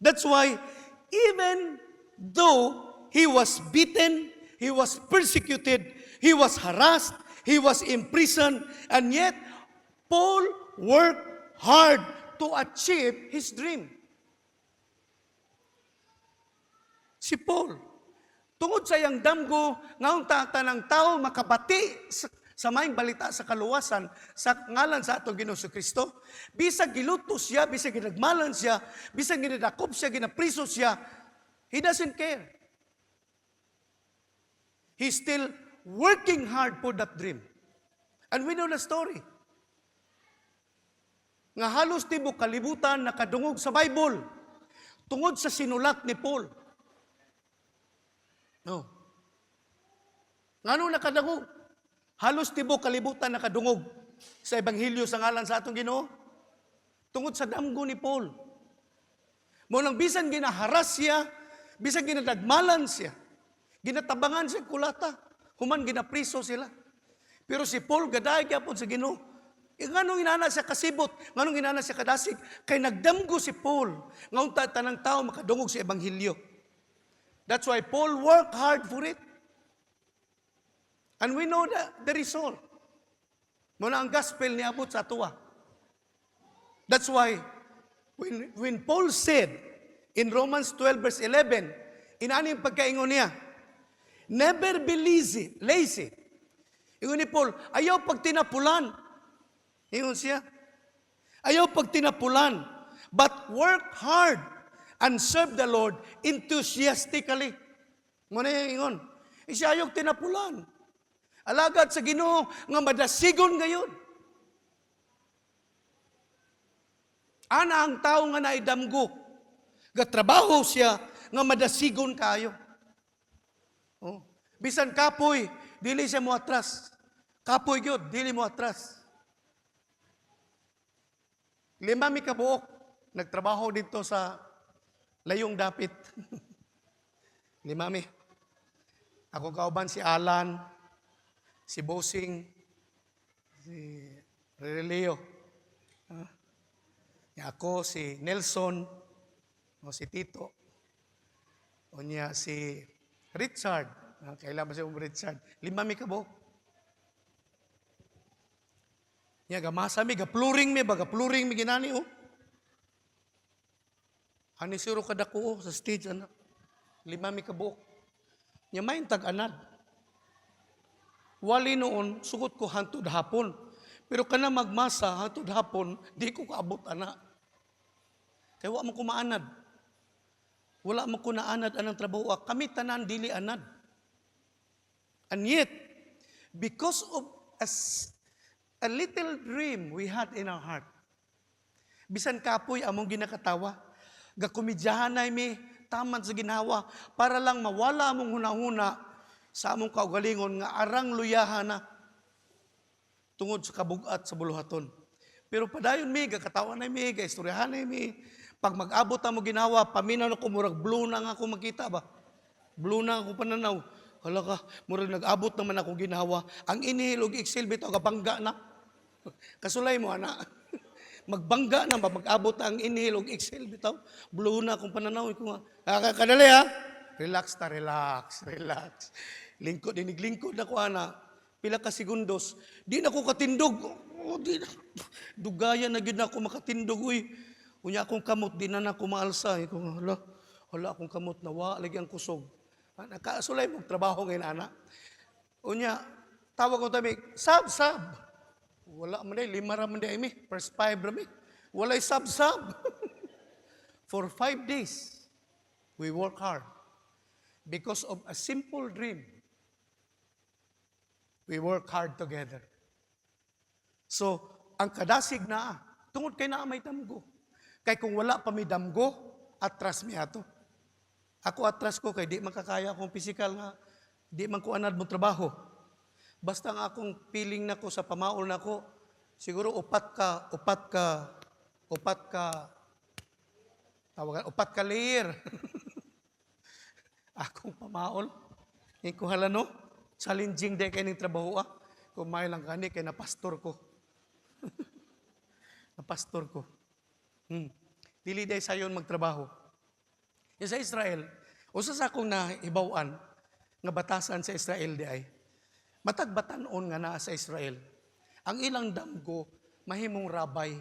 That's why even though he was beaten, he was persecuted, he was harassed, he was imprisoned, and yet Paul worked hard to achieve his dream. Si Paul, tungod sa iyang damgo, ngayon tanang tao makabati sa maayong balita sa kaluwasan sa ngalan sa atong Ginoo Kristo. Bisag gilutos siya, bisag ginagmalan siya, bisag ginadakop siya, ginapriso siya, he doesn't care. He's still working hard for that dream. And we know the story. Nga halos tibuok kalibutan nakadungog sa Bible tungod sa sinulat ni Paul. No. Ngano nakadungog? Halos tibuok kalibutan nakadungog sa ebanghelyo sa ngalan sa atong Ginoo tungod sa damgo ni Paul. Mo nang bisan ginaharas siya, bisan ginadagmalan siya, ginatabangan siya kulata, human ginapriso sila. Pero si Paul gaday gyapon sa Ginoo. Nganong inana siya kasibot, nganong inana siya kadasig, kay nagdamgo si Paul. Ngayon tanang tao makadungog sa ebanghelyo. That's why Paul worked hard for it. And we know the result. Muna ang gospel ni abot sa tuwa. That's why when Paul said in Romans 12 verse 11, inani yung pagkaingon niya, never be lazy. Ingon ni Paul, ayaw pag tinapulan. Ingon siya, ayaw pag tinapulan, but work hard and serve the Lord enthusiastically. Muna yung ingon, siya ayaw tinapulan. Alagad sa Ginoo nga madasigon ngayon. Ana ang tao nga naidamgo. Gatrabaho siya nga madasigon kayo. Oh. Bisan kapoy, dili siya mo atras. Kapoy gyud, dili mo atras. 5 mi kabuok nagtrabaho dito sa Layong Dapit. 5 mi. Ako kauban si Alan, si Bosing, si Releo. Ako si Nelson, o si Tito. O niya si Richard. Kailan ba siya Richard? 5 mi kabuok. Nya gamasa mi gapluring mi bagapluring mi ginani oh. Ani siro kadako sa stage anak. 5 mi kabuok. Nya may tag-anad. Wali noon sugot ko hangtod hapon. Pero kana magmasa hangtod hapon di ko kaabot ana. Kaya wa mo ko maanad. Wala mo ko naanad anang trabaho. Kami tanan dili anad. And yet because of a little dream we had in our heart. Bisan kapoy among ginakatawa, gakomedyahan na mi taman sa ginawa para lang mawala among hunahuna sa among kaugalingon nga arang luyahan na tungod sa kabugat sa buluhaton. Pero padayon mi gakatawa na mi, gaistoryahan na mi. Pag mag-abot amo ginawa, paminaw na ko murag blue na nga ako makita ba. Blue na ako pananaw. Hala ka, murag nag-abot naman ako ginawa. Ang inhale og exhale bitaw gabangga na. Kasulay mo, ana. Magbangga na ba, mag-abot ang inhale o exhale, bitaw. Blue na akong pananaw. Kadali ha. Relax. Lingkod na ko, ana. Pila ka segundos. Di na ko katindog. Dugayan na gid na ako makatindog. Uy, unya akong kamot, di na ako maalsa. Hala akong kamot, nawa, lagi ang kusog. Nakasulay mo, trabaho ngayon, ana. Unya, tawag ko tabi, sab. Wala man day, 5 raman day mi. First 5 rami. Walay sab-sab. For 5 days, we work hard. Because of a simple dream, we work hard together. So, ang kadasig na, tungod kay na may damgo. Kay kung wala pa may damgo, atras mi ato. Ako atras ko kay di makakaya akong physical nga, di man ko anad mo trabaho. Basta nga akong feeling nako sa pamaol nako, siguro upat ka layer. Akong pamaol. Iko halano, challenging day kay ning trabaho Kumay lang gani kay na pastor ko. Na pastor ko. Dili day sayon magtrabaho. Sa Israel, usa sa akong nahibaw-an nga batasan sa Israel di ay matag batan-on nga naa sa Israel. Ang ilang damgo mahimong rabay.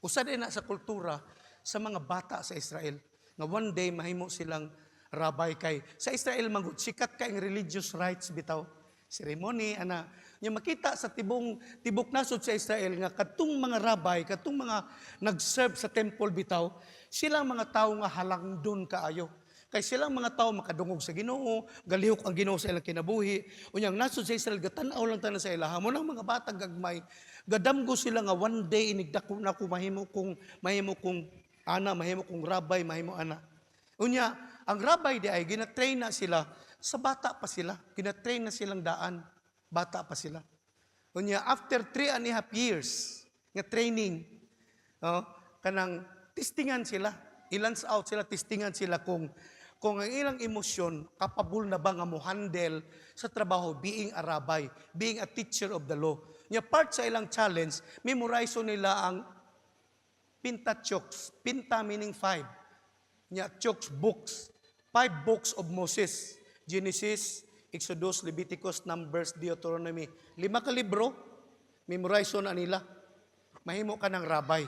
Usa din na sa kultura sa mga bata sa Israel nga one day mahimo silang rabay kay sa Israel manggod sikat kay ang religious rites bitaw. Ceremony ana nya makita sa tibok nasod sa Israel nga kadtong mga rabay, kadtong mga nag-serve sa temple bitaw, silang mga tawo nga halangdon kaayo. Kay silang mga tawo makadungog sa Ginoo, galihok ang Ginoo sa ilang kinabuhi. Unyang nasod sa Israel gatan-aw lang tanan sa ilaha mo nang mga bata gagmay, gadamgo sila nga one day inigdako na ko mahimo kong rabay, mahimo ana. Unya, ang rabay di ay gina-train na sila sa bata pa sila. Gina-train na silang daan. Bata pa sila. Unya, after 3.5 years nga training, kanang testingan sila. I-lance out sila, testingan sila kung ang ilang emosyon, kapabul na ba nga mo handle sa trabaho, being a rabbi, being a teacher of the law. Nya part sa ilang challenge, memorize nila ang Pentateuch. Pinta meaning 5. Nya chokes books. 5 books of Moses. Genesis, Exodus, Leviticus, Numbers, Deuteronomy. 5 ka libro, memorize na nila. Mahimo ka ng rabay.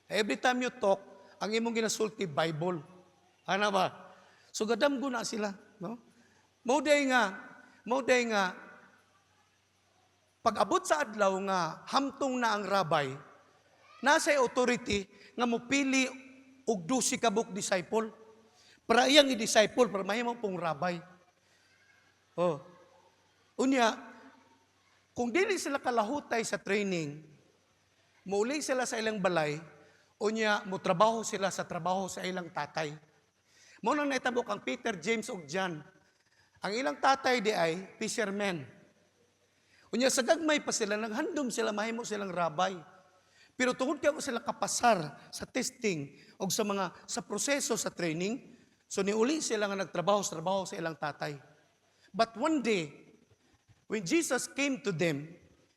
Every time you talk, ang imong ginasulti, Bible. Ano ba? So gadamgo na sila. No? Mauday nga, pag abot sa adlaw nga, hamtong na ang rabay, nasa authority nga mupili og 12 ka book disciple. Para iyang i-disciple, para mahimo pong rabay. Unya, kung dili sila kalahutay sa training, mauli sila sa ilang balay, unya, mutrabaho sila sa trabaho sa ilang tatay. Muna naitabo kang Peter, James, ug John. Ang ilang tatay di ay fishermen. Unya, sa gagmay pa sila, naghandom sila, mahimo silang rabay. Pero tungod kaya sila kapasar sa testing o sa proseso sa training, so niuli sila nga nagtrabaho sa ilang tatay. But one day, when Jesus came to them,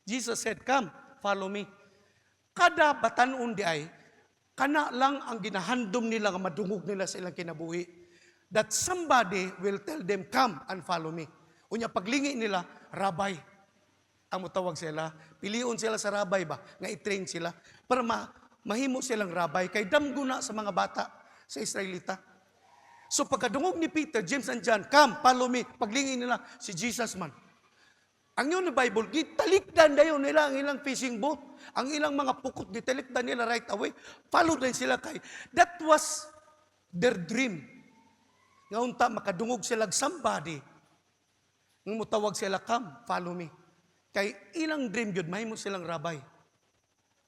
Jesus said, "Come, follow me." Kada batanon di ay, kana lang ang ginahandom nila nga madungog nila sa ilang kinabuhi. That somebody will tell them, "Come and follow me." Unya paglingi nila, rabay. Ang mutawag sila, piliun sila sa rabay ba, nga i-train sila, para mahimo silang rabay, kay damgo na sa mga bata sa Israelita. So pagkadungog ni Peter, James and John, "Come, follow me." Paglingi nila, si Jesus man. Ang yun na Bible, gitalikdan dayon nila ang ilang fishing boat, ang ilang mga pukot, gitalikdan nila right away. Follow din sila kay. That was their dream. Nga unta, makadungog sila somebody. Nga mutawag sila, "Come, follow me." Kay ilang dream yun, mahimo silang rabay.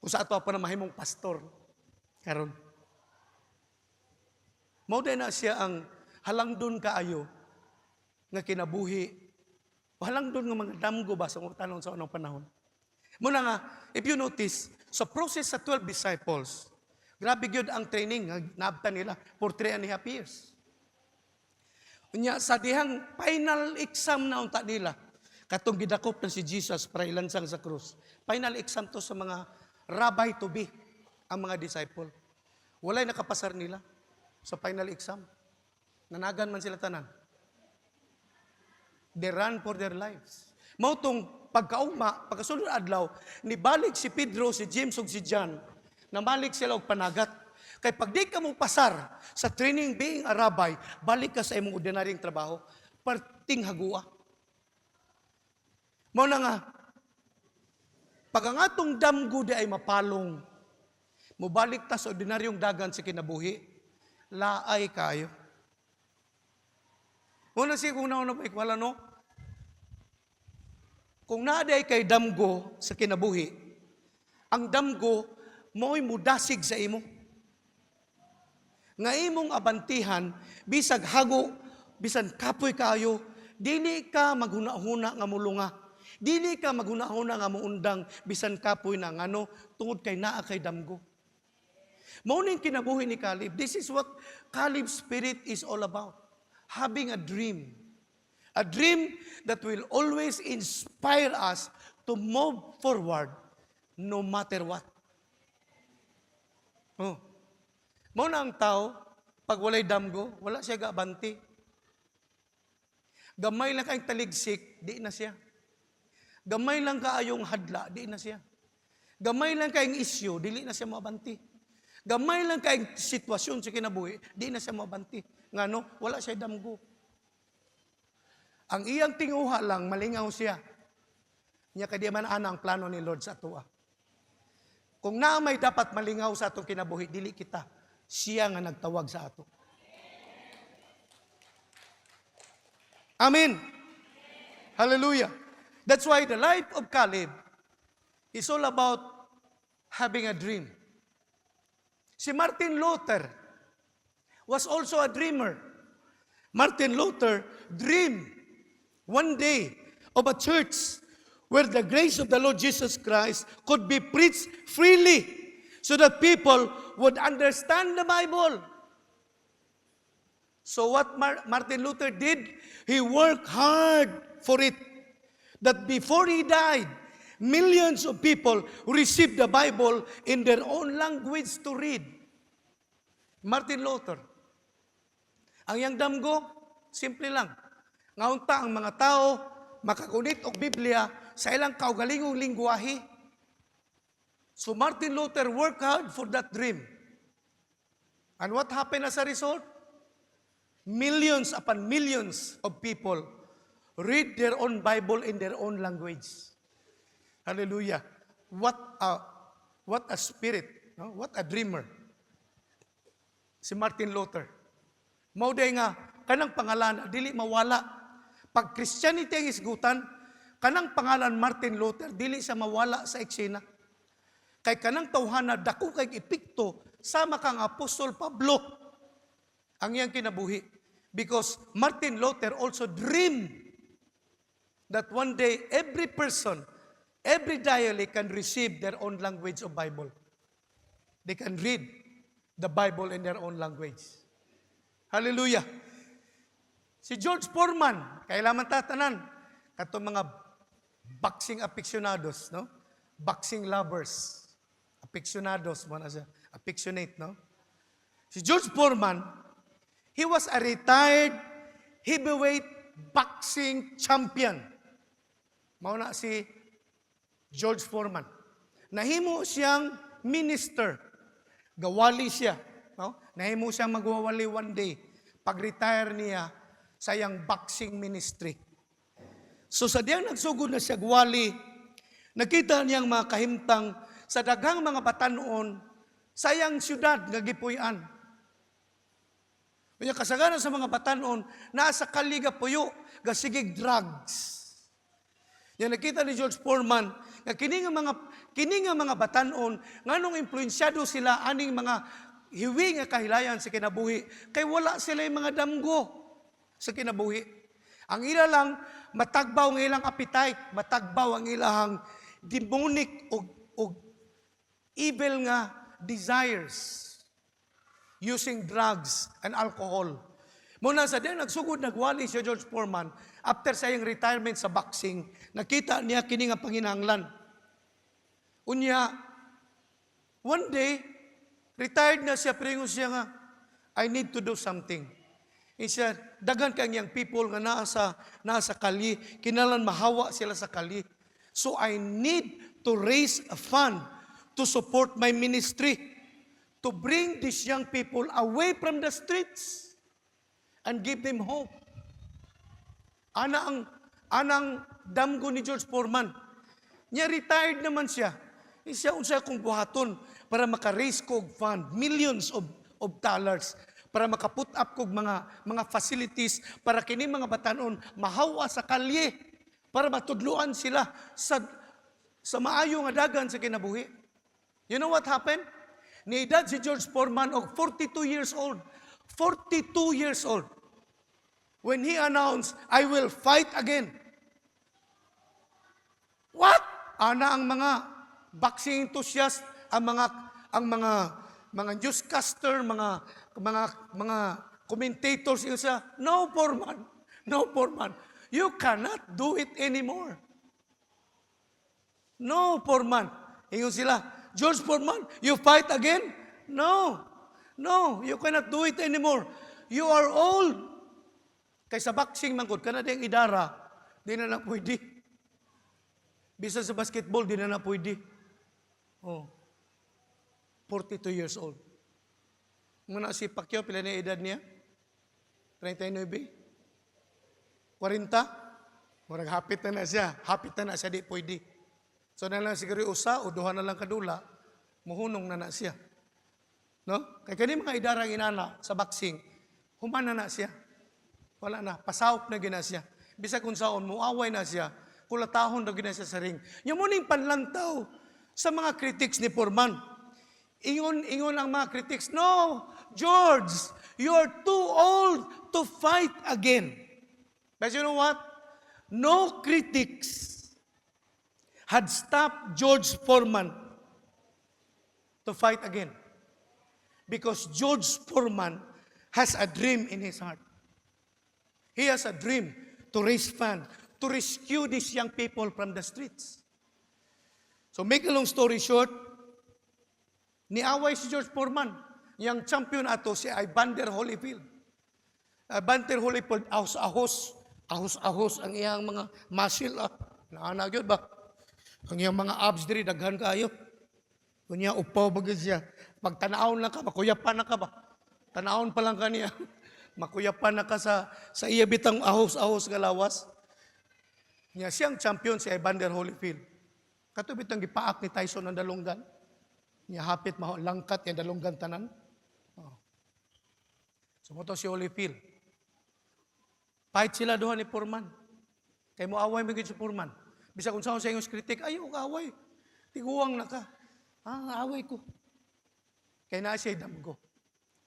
Kung sa ato pa na mahimong pastor. Karon. Mauday na siya ang halangdon kaayo nga kinabuhi. Halangdon nga mga damgo ba sa mga tanong sa unang panahon. Muna nga, if you notice, sa process sa 12 disciples, grabe yun ang training nga naabtan nila for 3.5 years. Unya, sa dihang final exam na unta nila, katong gidakop na si Jesus para ilansang sa krus. Final exam to sa mga rabbi to be, ang mga disciple. Walay nakapasar nila sa final exam. Nanagan man sila tanan. They run for their lives. Mautong pagkasunod adlaw, nibalik si Pedro, si James, ug si John, namalik sila og panagat. Kay pag di ka mo pasar sa training being a rabbi, balik ka sa imong ordinaryong trabaho, parting hagua. Mao na nga, pag ang atong damgo di ay mapalong, mubalik ta sa ordinaryong dagan sa kinabuhi, laay kayo. Muna siya kung nauna pa ikwala, no? Kung naaday kay damgo sa kinabuhi, ang damgo mo'y mudasig sa imo. Nga imong abantihan, bisag hago, bisan kapoy kayo, dili ka maghuna-huna nga mulunga. Dili ka maghuna-huna nga muundang, bisan kapoy na ngano, tungod kay naa kay damgo. Mauning kinabuhi ni Caleb. This is what Caleb's spirit is all about. Having a dream. A dream that will always inspire us to move forward no matter what. Oh. Mauna ang tao, pag walay damgo, wala siya gabanti. Gamay lang kayong taligsik, di na siya. Gamay lang kaayong hadla, di na siya. Gamay lang kayong isyu, dili na siya mabanti. Gamay lang kayong sitwasyon sa kinabuhi, di na siya mabanti. Ngano, wala siya damgo. Ang iyang tinguha lang, malingaw siya. Niya kadi man ana ang plano ni Lord sa atua. Kung na may dapat malingaw sa atong kinabuhi, dili kita. Siya nga nagtawag sa ato. Amen. Hallelujah. That's why the life of Caleb is all about having a dream. Si Martin Luther was also a dreamer. Martin Luther dreamed one day of a church where the grace of the Lord Jesus Christ could be preached freely so that people would understand the Bible. So what Martin Luther did, he worked hard for it. That before he died, millions of people received the Bible in their own language to read. Martin Luther. Ang yang damgo, simple lang. Ngaunta ang mga tao, makakunit og Biblia sa ilang kaugalingong lingwahe. So Martin Luther worked hard for that dream. And what happened as a result? Millions upon millions of people read their own Bible in their own language. Hallelujah. What a spirit, no? What a dreamer. Si Martin Luther. Mauday nga, kanang pangalan, dili mawala. Pag Christianity ang isgutan, kanang pangalan Martin Luther, dili sa mawala sa eksena. Kay kanang tawhana, dako kay ipikto, sama kang Apostol Pablo, ang iyang kinabuhi. Because Martin Luther also dreamed that one day, every person, every dialect can receive their own language of Bible. They can read the Bible in their own language. Hallelujah. Si George Foreman, kailangan tatanan, katong mga boxing aficionados, no? Boxing lovers. Aficionados, affectionate, no? Si George Foreman, he was a retired heavyweight boxing champion. Mauna si George Foreman. Nahimo siyang minister. Gawali siya. No? Nahimo siyang magwawali one day. Pag-retire niya sa iyang boxing ministry. So sa diyang nagsugod na siya gawali, nakita niyang mga kahimtang sa daghang mga batanon sa iyang syudad nga gipuy-an. Kanya kasagaran sa mga batanon, nasa kaliga puyo, gasigig drugs. Yan nakita ni George Foreman, nga kini nga mga batanon, nganong influensyado sila aning mga hiwi nga kahilayan sa kinabuhi, kay wala sila yung mga damgo sa kinabuhi. Ang ila lang, matagbaw ang ilang appetite, matagbaw ang ilang demonic o evil nga desires. Using drugs and alcohol. Muna sa din, nagsugod, nagwali si George Foreman after sa iyang retirement sa boxing, nakita niya kini nga panginahanglan. Unya, one day, retired na siya, pero siya nga, I need to do something. He said, dagan kang yang people nga nasa kali, kinalan mahawa sila sa kali. So I need to raise a fund to support my ministry, to bring these young people away from the streets and give them hope. Anang damgo ni George Foreman. Niya retired naman siya. Siya unsa kong buhaton para maka-raise kog fund, millions of dollars, para maka-put up kog mga facilities para kini mga batanon mahawa sa kalye, para matudluan sila sa maayo nga dagan sa kinabuhi. You know what happened? Niedad si George Foreman og 42 years old. 42 years old. When he announced, I will fight again. What? Ana ang mga boxing enthusiast, ang mga mga newscaster, mga commentators, yung sa, no, Foreman. No, Foreman. You cannot do it anymore. No, Foreman. Ingon sila, George Foreman, you fight again? No. No, you cannot do it anymore. You are old. Kaysa boxing man gud kana ding idara, di na pwede. Bisa sa basketball, di na pwede. Oh. 42 years old. Muna si Pacquiao, pila na edad niya? 39? 40? Murag hapit na siya. Hapit na siya, di pwede. So na lang siguro usa, o duha na lang kadula, muhunong na siya. No? Kaya kani mga idarang inana sa boxing, humana na siya. Wala na, pasawop na gina siya. Bisa kung saon, muaway na siya, kulatahon na gina siya sa ring. Yung muning panlantaw sa mga critics ni Foreman. Ingon ang mga critics, no, George, you are too old to fight again. But you know what? No critics had stopped George Foreman to fight again. Because George Foreman has a dream in his heart. He has a dream to raise funds, to rescue these young people from the streets. So make a long story short, niaway si George Foreman. Yang champion ato si Evander Holyfield. Evander Holyfield, ahos ang iyang mga muscle. Naana yun ba? Ang iyang mga abs diri, daghan kayo. Kunya, upaw bagay siya. Pag tanaon lang ka, makuyapan na ka ba? Tanaon pa lang ka niya. Makuyapan na ka sa iya bitang ahos nga lawas. Niya siyang champion si Evander Holyfield. Kato bitang gipaak ni Tyson ang dalunggan. Niya hapit langkat yung dalunggan tanan. Oh. Sumoto si Holyfield. Fight sila doon ni Foreman. Kaya mo away mo si Foreman. Bisa kung saan sa inyong kritik, ayaw ka away. Tiguang na ka. Away ko. Kaya na siya damgo.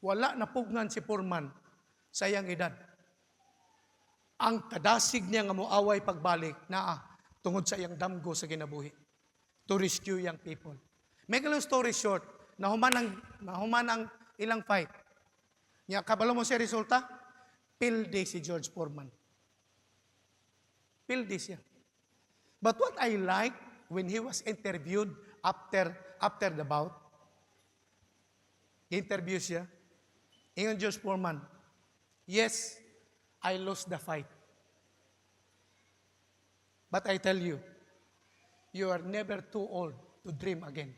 Wala na pugnan si Foreman sa iyang edad. Ang kadasig niya nga moaway pagbalik na tungod sa iyang damgo sa kinabuhi. To rescue young people. Make a long story short, nahuman ang ilang fight. Nya kabalo mo siya resulta? Pilde si George Foreman. Pilde siya. But what I like when he was interviewed after the bout, interview siya, ingon George Foreman, yes, I lost the fight. But I tell you, you are never too old to dream again.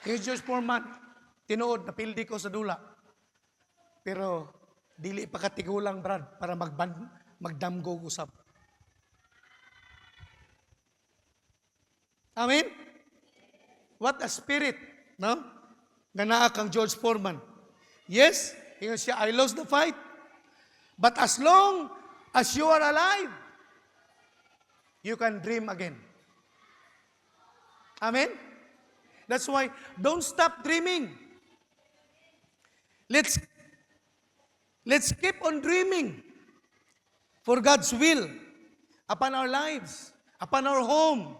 Yung George Foreman, tinuod, napildi ko sa dula. Pero, dili pa katigulang, Brad, para magdamgo usap. Amen? What a spirit, no? Ganaa kang George Foreman. Yes, ingon siya, I lost the fight. But as long as you are alive, you can dream again. Amen? That's why, don't stop dreaming. Let's keep on dreaming for God's will upon our lives, upon our home,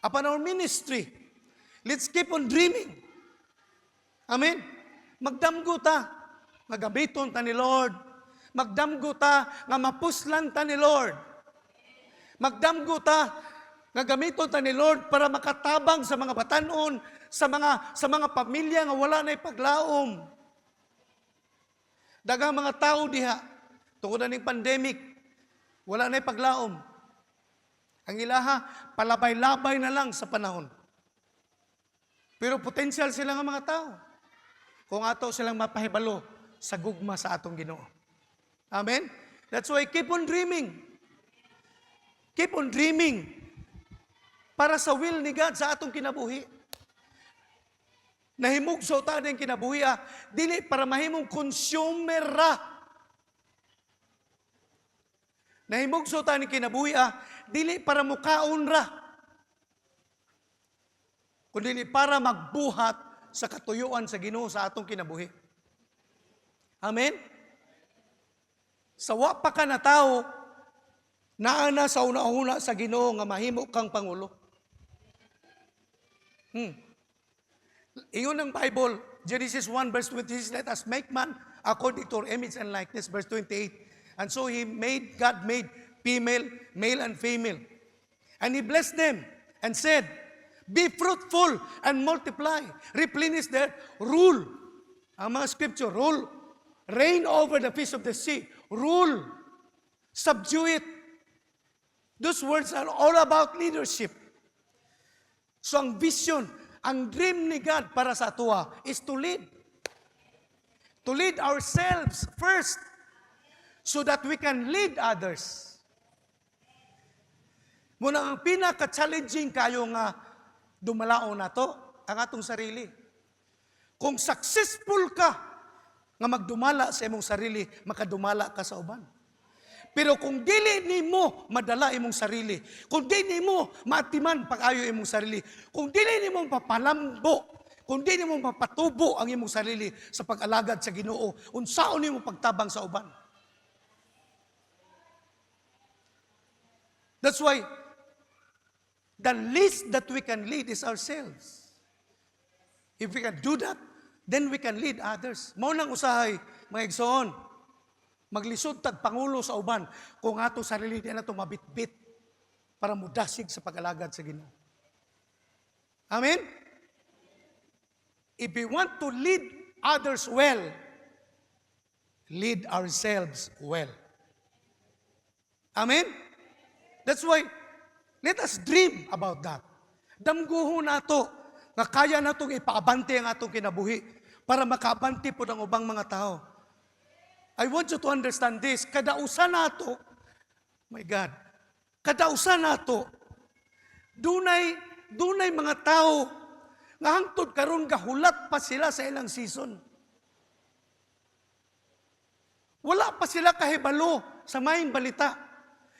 upon our ministry. Let's keep on dreaming. Amen? Magdamgo ta, magamiton ta ni Lord. Magdamgo ta, nga mapuslan ta ni Lord. Magdamgo ta, nga gamiton ta ni Lord para makatabang sa mga batanon, sa mga pamilya nga wala na ipaglaom. Dagang mga tao diha, tungod na ning pandemic, wala na ipaglaom. Ang ilaha, palabay-labay na lang sa panahon. Pero potensyal sila nga mga tao. Kung ato silang mapahibalo sa gugma sa atong Ginoo. Amen? That's why keep on dreaming. Keep on dreaming. Para sa will ni God sa atong kinabuhi. Nahimugso ta din kinabuhi, dili para mahimong consumer ra. Nahimugso ta ni kinabuhi, dili para mukaon ra. Kundi para magbuhat sa katuyuan sa Ginoo sa atong kinabuhi. Amen? Sa wa pa ka na tao, Naana sa una-una sa Ginoo nga mahimo kang pangulo. Ingon ng Bible, Genesis 1 verse 26, let us make man according to our image and likeness, verse 28. And so God made female, male and female. And He blessed them and said, be fruitful and multiply, replenish the rule. Ang mga scripture, rule, reign over the fish of the sea, rule, subdue it. Those words are all about leadership. So ang vision, ang dream ni God para sa atua is to lead. To lead ourselves first so that we can lead others. Muna ang pinaka-challenging kayo nga dumalao na to, ang atong sarili. Kung successful ka nga magdumala sa imong sarili, makadumala ka sa uban. Pero kung dili nimo madala imong sarili, kung dili nimo maatiman pag-ayo imong sarili, kung dili nimo papalambo, kung dili nimo mapatubo ang imong sarili sa pag-alagad sa Ginoo, unsaon nimo pagtabang sa uban? That's why the least that we can lead is ourselves. If we can do that, then we can lead others. Mao nang usahay, mga igsoon, maglisod tag pangulo sa uban kung ato sarili di na ito mabitbit para mudasig sa pag-alagad sa Ginoo. Amen? If we want to lead others well, lead ourselves well. Amen? That's why, let us dream about that. Damguho nato nga kaya natong ipaabante ang atong kinabuhi para makaabante po ng ubang mga tao. I want you to understand this. Kadausan nato, my God, kadausan nato, dunay mga tao nga hangtod karon gahulat pa sila sa ilang season. Wala pa sila kahibalo sa maing balita.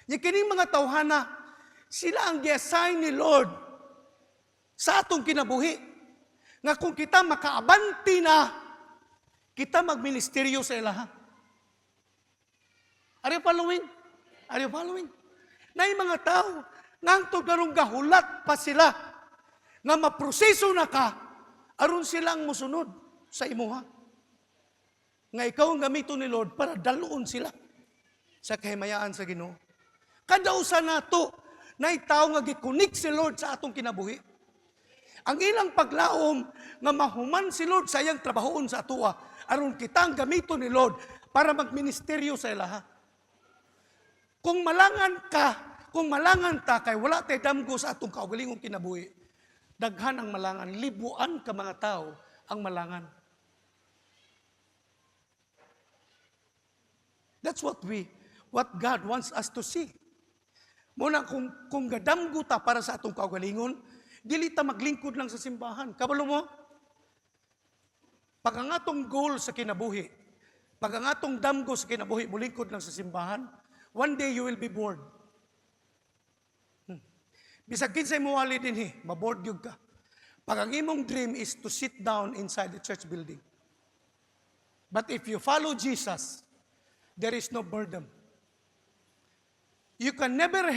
Yung kining mga tawhana, sila ang gi-assign ni Lord sa atong kinabuhi. Nga kung kita makaabanti na, kita magministeryo sa ilaha. Are you following? Are you following? Na yung mga tao, nangtod karong gahulat pa sila, nga maproseso na ka, aron silang musunod sa imuha. Nga ikaw ang gamito ni Lord para daluon sila sa kahimayaan sa Ginoo. Kadausan nato, na itaw nga gikunik si Lord sa atong kinabuhi. Ang ilang paglaom nga mahuman si Lord sa iyang trabahoon sa atua, aron kita ang gamito ni Lord para magministeryo sa ilaha. Kung malangan ta kay wala tay damgo sa atong kaugalingong kinabuhi, daghan ang malangan, libuan ka mga tao ang malangan. That's what God wants us to see. Muna kung gadamgo ta para sa atong kaugalingon, dili ta maglingkod lang sa simbahan. Kabalo mo? Pag ang atong goal sa kinabuhi, pag ang atong damgo sa kinabuhi, mulingkod lang sa simbahan, one day you will be bored. Bisag kinsay mo wali din maboard gyud ka. Pag ang imong dream is to sit down inside the church building. But if you follow Jesus, there is no burden. You can never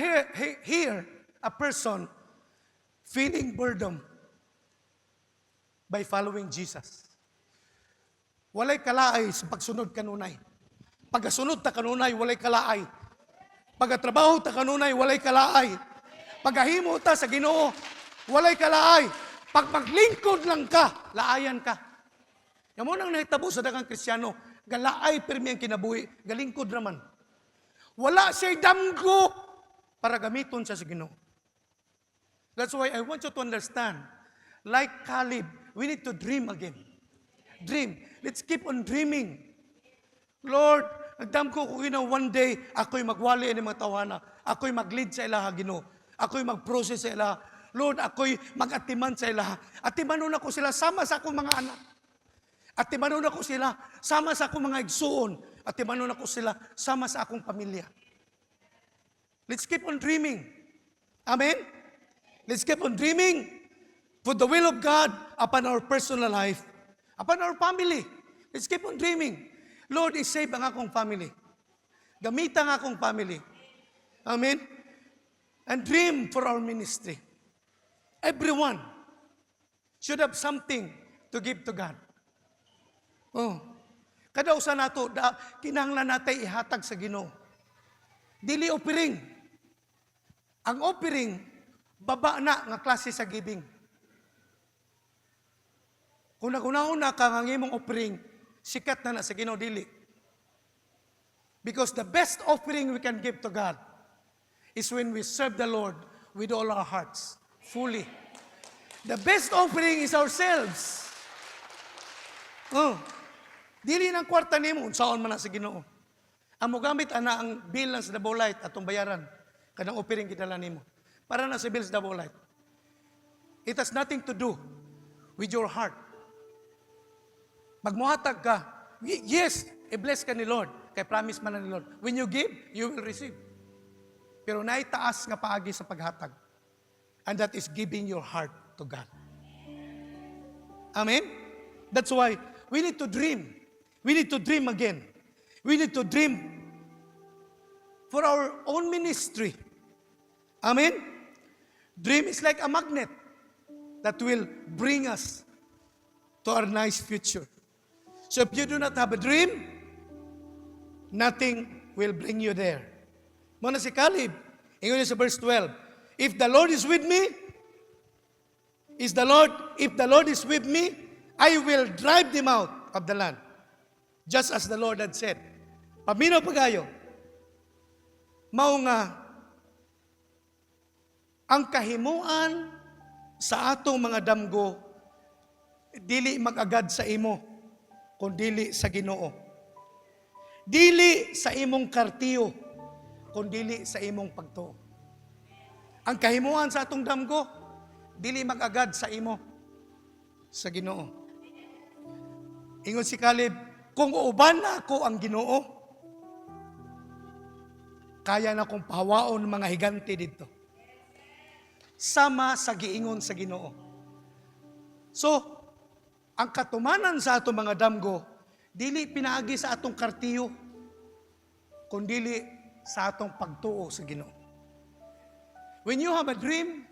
hear a person feeling burden by following Jesus. Walay kalaay sa pagsunod kanunay. Pagasunod ta kanunay, walay kalaay. Pagatrabaho ta kanunay, walay kalaay. Pagahimo ta sa Ginoo, walay kalaay. Pag maglingkod lang ka, laayan ka. Yan mo nang nahitabo sa daghang Kristiyano, galaay pirmi ang kinabuhi, galingkod raman. Wala siya'y damgo para gamiton siya sa Ginoo. That's why I want you to understand, like Caleb, we need to dream again. Dream. Let's keep on dreaming. Lord, nagdamgo ko one day, ako'y magwali ng mga tawana. Ako'y mag-lead sa ilaha, Ginoo. Ako'y mag-process sa ilaha. Lord, ako'y mag-atiman sa ilaha. Atimanon ako sila sama sa akong mga anak. Atimanon ako sila sama sa akong mga igsuon. Atimanon ako sila sama sa akong pamilya. Let's keep on dreaming. Amen? Let's keep on dreaming for the will of God upon our personal life, upon our family. Let's keep on dreaming. Lord, isave ang akong family. Gamitan ang akong family. Amen? And dream for our ministry. Everyone should have something to give to God. Oh. Kada usa nato kinahanglan natay ihatag sa Ginoo. Dili offering. Ang offering baba na nga klase sa giving. Kung nagunahon ka nga imong offering, sikat na sa Ginoo dili. Because the best offering we can give to God is when we serve the Lord with all our hearts, fully. The best offering is ourselves. Oh. Dili ng kwarta nimo unsaon man na sa Ginoo. Amo gamit ana ang bill ng sa Davao Light atong bayaran kanang offering gidala nimo. Para na sa bill sa Davao Light. It has nothing to do with your heart. Magmuhatag ka. Yes, i-bless ka ni Lord. Kay promise man na ni Lord. When you give, you will receive. Pero naitaas nga paagi sa paghatag. And that is giving your heart to God. Amen? That's why we need to dream. We need to dream again. We need to dream for our own ministry. Amen? Dream is like a magnet that will bring us to our nice future. So if you do not have a dream, nothing will bring you there. Muna si Caleb, ingon niya sa verse 12, if the Lord is with me, if the Lord is with me, I will drive them out of the land. Just as the Lord had said. Paminaw pagayo. Mao nga ang kahimuan sa atong mga damgo dili mag-agad sa imo kun dili sa Ginoo. Dili sa imong kartiyo kun dili sa imong pagtuo. Ang kahimuan sa atong damgo dili mag-agad sa imo sa Ginoo. Ingon si Caleb, kung uban na ako ang Ginoo, kaya na kong pahawaon mga higante dito. Sama sa giingon sa Ginoo. So, ang katumanan sa atong mga damgo, dili pinaagi sa atong kartiyo, kundi sa atong pagtuo sa Ginoo. When you have a dream,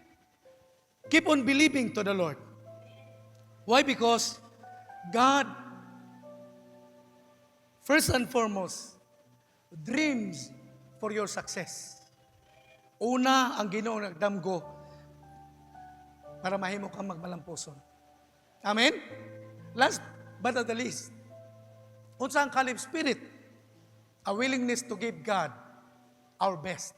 keep on believing to the Lord. Why? Because God, first and foremost, dreams for your success. Una, ang Ginoo nagdamgo para mahimo kang magmalampuson. Amen? Last but not the least, unsa ang Caleb spirit? A willingness to give God our best.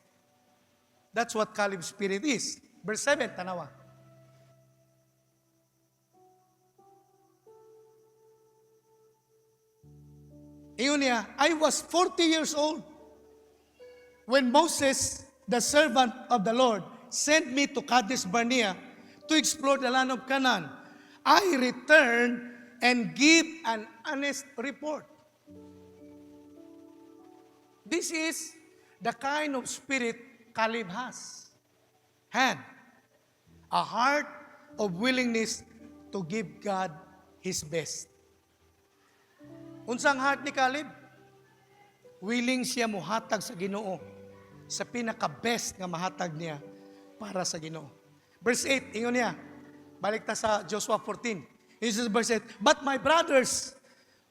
That's what Caleb spirit is. Verse 7, tanawa. Iyon niya, I was 40 years old when Moses, the servant of the Lord, sent me to Kadesh Barnea to explore the land of Canaan. I returned and give an honest report. This is the kind of spirit Caleb had a heart of willingness to give God His best. Unsang heart ni Caleb? Willing siya muhatag sa Ginoo sa pinaka-best nga mahatag niya para sa Ginoo. Verse 8, ingon niya, balik ta sa Joshua 14. This is verse 8, but my brothers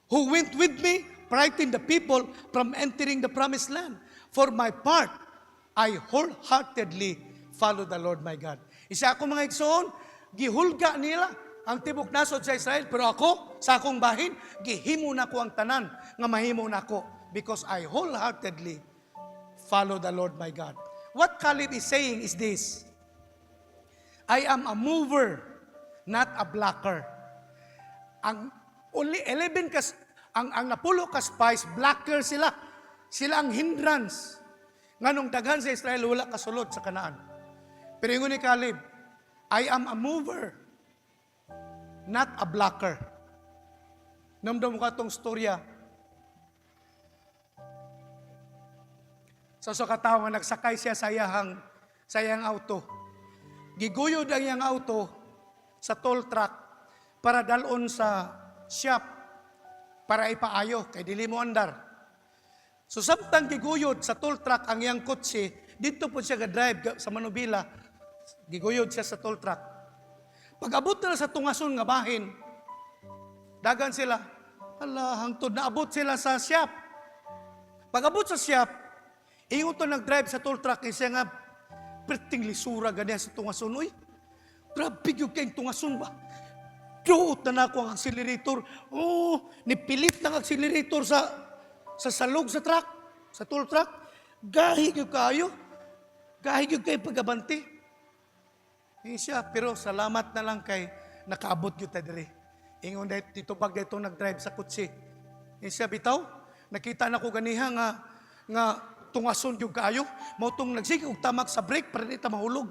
who went with me frightened the people from entering the promised land. For my part, I wholeheartedly follow the Lord my God. Isa ako mga igsoon, gihulga nila ang tibok nasod sa Israel, pero ako, sa akong bahin, gihimo na ko ang tanan, nga mahimo na ko, because I wholeheartedly follow the Lord my God. What Caleb is saying is this, I am a mover, not a blocker. Ang only 11 ang napulo ka spies, blocker sila. Sila ang hindrance. Nganong daghan sa Israel, wala kasulod sa Kanaan. Pero ingon ni Caleb, I am a mover, not a blocker. Namdam ko itong storya. Sa katawa nga nagsakay siya sa iyang auto. Giguyod ang iyang auto sa toll truck para dalon sa shop para ipaayo kay dili mo andar. So samtang giguyod sa toll truck ang iyang kotse, dito po siya ga-drive sa Manubila, giguyod siya sa toll truck. Pag abot na sa tungason nga bahin, dagan sila, hangtod na abot sila sa shop. Pag abot sa shop, ingon to nag-drive sa toll truck, siya nga, perting lisura ganyan sa tungason. Uy, grabe yung kayong tungason ba? Duot na ako ang accelerator. Nipilit ng accelerator sa salog sa truck, sa toll truck. Gahig yung kayo. Gahig yung kayo pagkabanti. Siya, pero salamat na lang kay nakaabot yung tadiri. Ingon dito pag dito nag-drive sa kutsi. Siya, bitaw, nakita na ko ganiha nga tungason yung kayo. Mautong nagsige og tamak sa brake para di ta mahulog.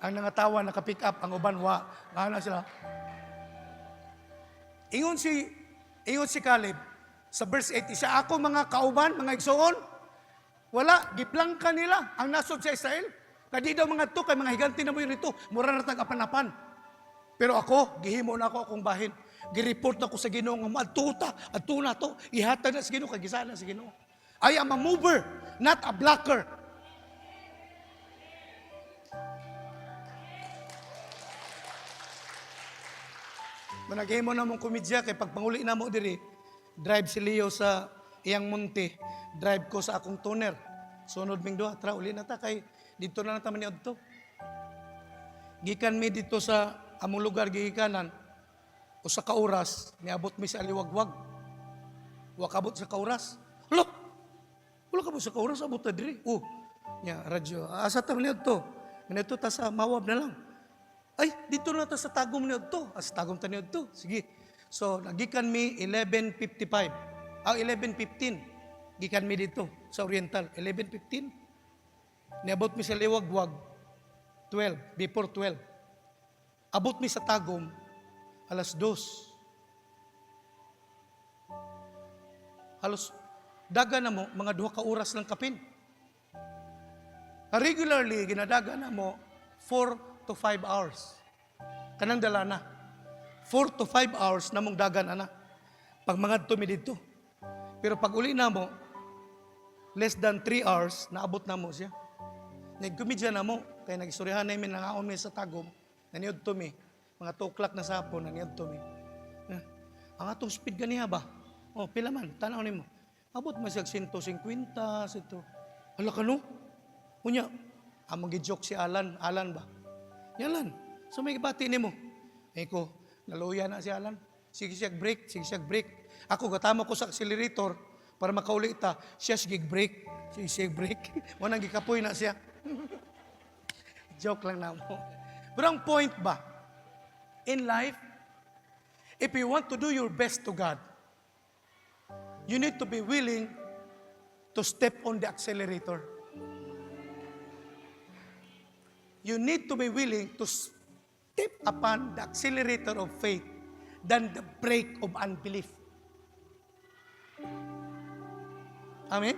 Ang nangatawa, naka-pick up, ang uban, nga sila. Ingon si Caleb, sa verse 8, siya ako mga kauban, mga igsoon, wala, giplangka nila ang nasod sa Israel. Kadi daw mga to, kay mga higanti na mo yun ito, mura na tag-apan-apan. Pero ako, gihimo na ako akong bahin. Gireport na ko sa Ginoo, adto na to, ihatag na sa Ginoo, kagisaan na sa Ginoo. I am a mover, not a blocker. Managay mo na mong komedya, kay pagpanguli na mo diri, drive si Leo sa iyang munti, drive ko sa akong tuner. Sunod ming doha, uli na ta, kay dito na naman niya to. Gikan mi dito sa among lugar, gikanan, o sa kauras, niabot mi sa aliwagwag. Wakabot sa kauras. Hala! Wala ka mo sa kauras, abot na diri. Radyo, asa ta man niya to? Manito ta sa mawab na lang. Ay, dito na ta sa tagom niyo to. Sa tagom ta niyo to. Sige. So, nagikan mi 11:55. 11:15. Gikan mi dito sa Oriental. 11:15. Niabot mi sa Liwagwag 12, before 12. Abot mi sa tagom alas 2. Halos daga na mo mga 2 ka oras lang kapin. Regularly ginadaga na mo 4 to 5 hours. Kanang dala na. 4 to 5 hours na mong dagan, ana. Pag mga tumi dito. Pero pag uli na mo, less than 3 hours, naabot na mo siya. Nagkumidya na mo, kaya nag-istoryahan namin, nangaon mi sa tagom, naniyod tumi. Mga 2 o'clock na sa hapon, naniyod tumi. Ang atong speed ganiha ba? Pila man, tanaw ni mo. Abot mo siya 150, ito. Hala ka no? Unya, amang gi-joke si Alan ba? Yalan. So may bati ni mo. Eko, naluya na si Alan. Sige siya break. Ako gatama ko sa accelerator para makauli ta. Siya sige break. Wanang gikapoy na siya. Joke lang na mo. Pero ang point ba? In life, if you want to do your best to God, you need to be willing to step on the accelerator. You need to be willing to step upon the accelerator of faith than the brake of unbelief. Amen?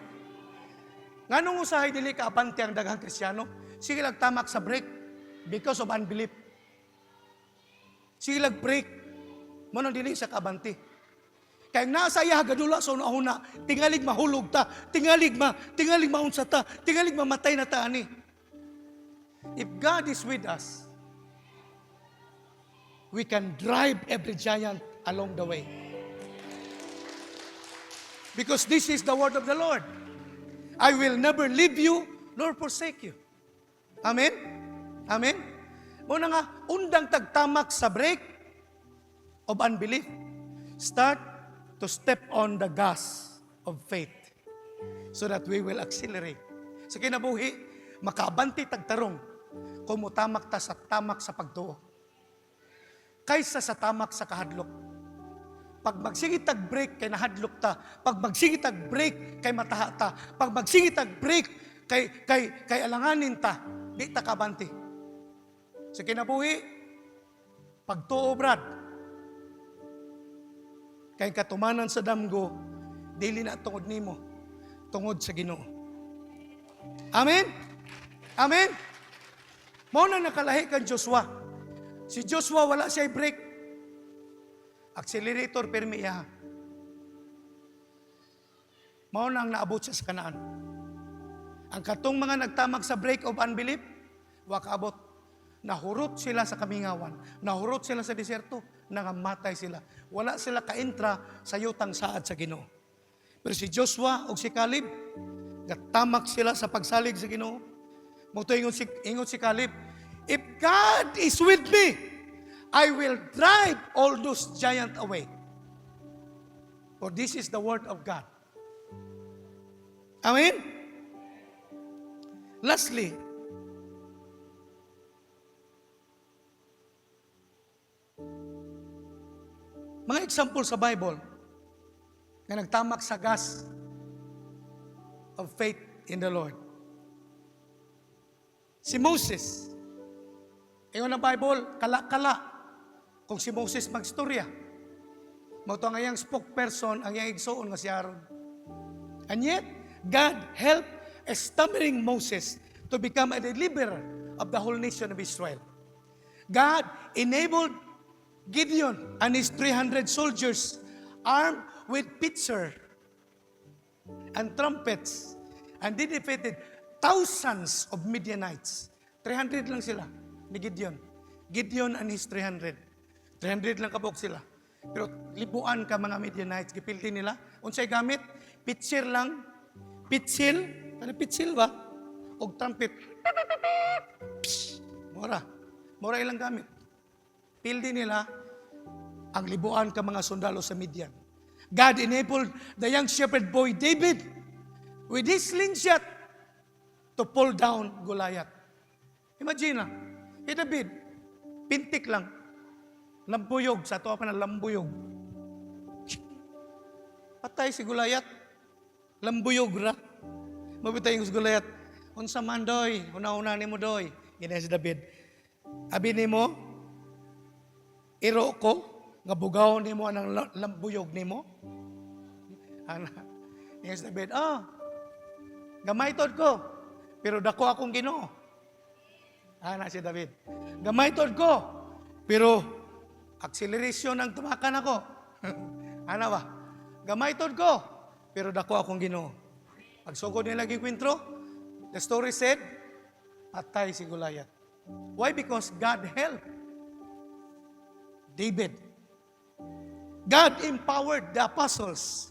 Nganong usahay dili ka abante ang daghang Kristiyano? Sige lang tamak sa brake because of unbelief. Sige lang brake. Manong dili sa kabante. Kaya nasa iya gadula sa una-una, tingalig mahulog ta, tingalig maunsa ta, tingalig mamatay na ta ani. If God is with us, we can drive every giant along the way. Because this is the word of the Lord. I will never leave you nor forsake you. Amen? Amen? Muna nga, undang tagtamak sa brake of unbelief. Start to step on the gas of faith so that we will accelerate. Sa kinabuhi, makabanti tagtarong kung mutamak ta sa tamak sa pagtuo kaysa sa tamak sa kahadlok. Pag magsigit tag-break kay nahadlok ta, pag magsigit tag-break kay mataha ta, pag magsigit tag-break kay alanganin ta, di ta kabanti. Sa kinabuhi, pagtuo brad, kay katumanan sa damgo, dili na tungod nimo, tungod sa Ginoo. Amen? Amen? Mao na nakalahi kang Joshua. Si Joshua wala siya brake. Accelerator permi iya. mao nang naabot siya sa Kanaan. Ang katong mga nagtamag sa break of unbelief, wa kaabot. Nahurot sila sa kamingawan, nahurot sila sa diserto, nangamatay sila. Wala sila kaintra sa yutang saad sa Ginoo. Pero si Joshua o si Caleb, gatamak sila sa pagsalig sa Ginoo. Muto ingon si Caleb, if God is with me, I will drive all those giants away. For this is the word of God. Amen? Lastly, mga example sa Bible na nagtamak sa gas of faith in the Lord. Si Moses, ingon ang Bible, kala-kala kung si Moses magstorya. Mauto ang iyang spokesperson, ang iyang igsoon nga si Aaron. And yet, God helped establishing Moses to become a deliverer of the whole nation of Israel. God enabled Gideon and his 300 soldiers armed with pitcher and trumpets, and they defeated thousands of Midianites. 300 lang sila ni Gideon. Gideon and his 300. 300 lang kabok sila. Pero libuan ka mga Midianites, gipilti nila. Unsay gamit? Pitcher lang. Pitsil. Ano pitsil ba? O trumpet. Psh, Mora ilang gamit. Pildi nila ang libuan ka mga sundalo sa Midian. God enabled the young shepherd boy David with his slingshot to pull down Goliath. Imagine na, David, pintik lang, lambuyog, sa ito pa na lambuyog. Patay si Goliath, lambuyog ra. Mabitay yung si Goliath, unsa man doy, una-una ni mo doy. Ganyan si David. Abi ni mo, iro ko, nga bugaw ni mo anang lambuyog ni mo. Ana, ganyan si David, gamay tod ko, pero dako akong Ginoo. Ana si David, gamay tod ko, pero acceleration ang tumakan ako. Ana ba? Gamay tod ko, pero dako akong Ginoo. Pagsugod nila gikwentro, the story said, patay si Goliath. Why? Because God helped David. God empowered the apostles,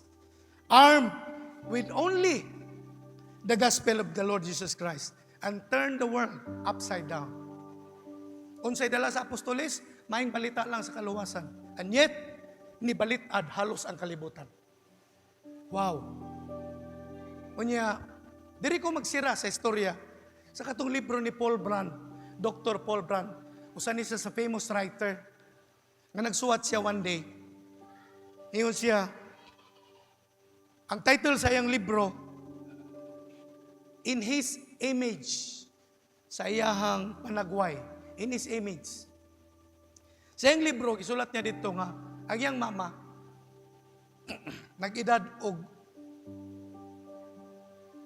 armed with only the gospel of the Lord Jesus Christ, and turned the world upside down. Unsay dala sa apostoles, maing balita lang sa kaluwasan. And yet, nibalitad halos ang kalibutan. Wow. Unya, diri ko magsira sa istorya sa katong libro ni Paul Brand, Dr. Paul Brand. Usa ni siya sa famous writer nga nagsuwat siya one day. Ingon siya, ang title sa iyang libro, In His Image, sa iyahang panagway, In His Image. Sa iyang libro, isulat niya dito nga, ang iyang mama, nag-edad og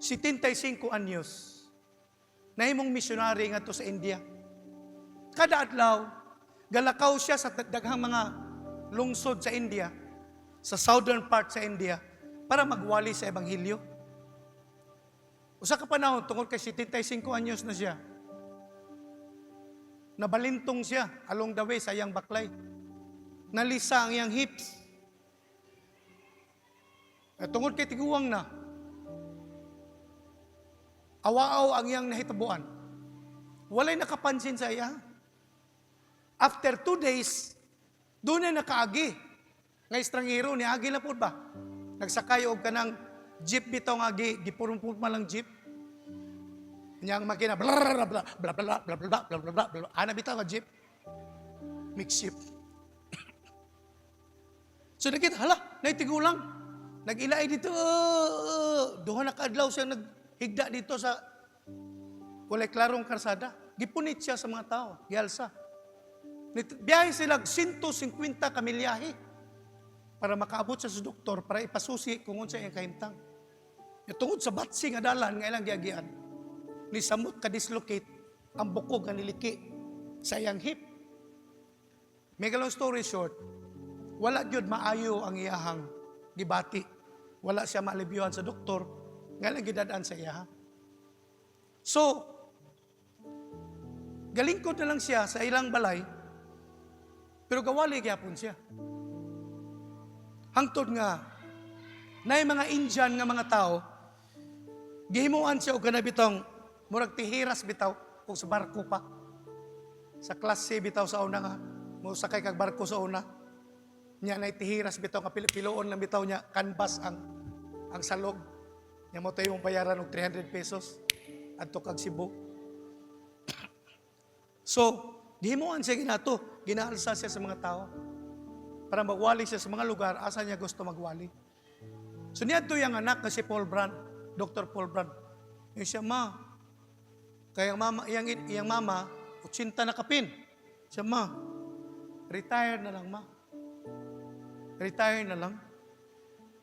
75 anyos, nahimong misyonary nga to sa India. Kada adlaw, galakaw siya sa daghang mga lungsod sa India, sa southern part sa India, para magwali sa Ebanghelyo. Usa ka panahon, tungkol kay 75 anyos na siya, nabalintong siya along the way sa iyang baklay. Nalisa ang iyang hips. At tungkol kay tiguang na, awaaw ang iyang nahitabuan. Walay nakapansin sa iya. After 2 days, doon na nakaagi. Nga estranghero, ni agi na po ba? Nagsakay og kanang jeep bitaw nga agi, gipurong-purong malang jeep. Niyang makina, bla bla bla bla bla bla bla bla bla bla bla. Ana bitaw nga jeep. Mix jeep. So nakita, hala, naitigulang. Nag-ilay dito. Duha na kaadlaw siya naghigda dito sa walay klarong karsada. Gipunit siya sa mga tao, gialsa. Biyahe sila 150 kamilyahe para makaabot siya sa doktor para ipasusi kung unsa iyang kahimtang. Tungod sa batsi nga dalan nga ilang giagian, ni samot ka-dislocate ang bukog nga niliki sa iyang hip. Make a long story short, wala gyud maayo ang iyahang gibati wala siya maalibyuhan sa doktor, nga lang gidadaan sa iya. So, galingkod na lang siya sa ilang balay, pero gawali gyapon siya. Hangtod nga, na mga Indian nga mga tao, gihimuan siya o kanabitong, murag tihiras bitaw, o sa barko pa. Sa klase bitaw sa una nga, mo sakay kag barko sa una. Nya na tihiras bitaw, kapiloon lang bitaw niya, canvas ang salog. Nya mo tayo mong bayaran og 300 pesos adto kag Cebu. So, gihimuan siya ginato, ginaalsa siya sa mga tao para magwali siya sa mga lugar asa niya gusto magwali. So niadto yang anak na si Paul Brand, Dr. Paul Brand. Yung siya, ma, kaya iyang mama, 80 na kapin. Siya, ma, retire na lang, ma. Retire na lang.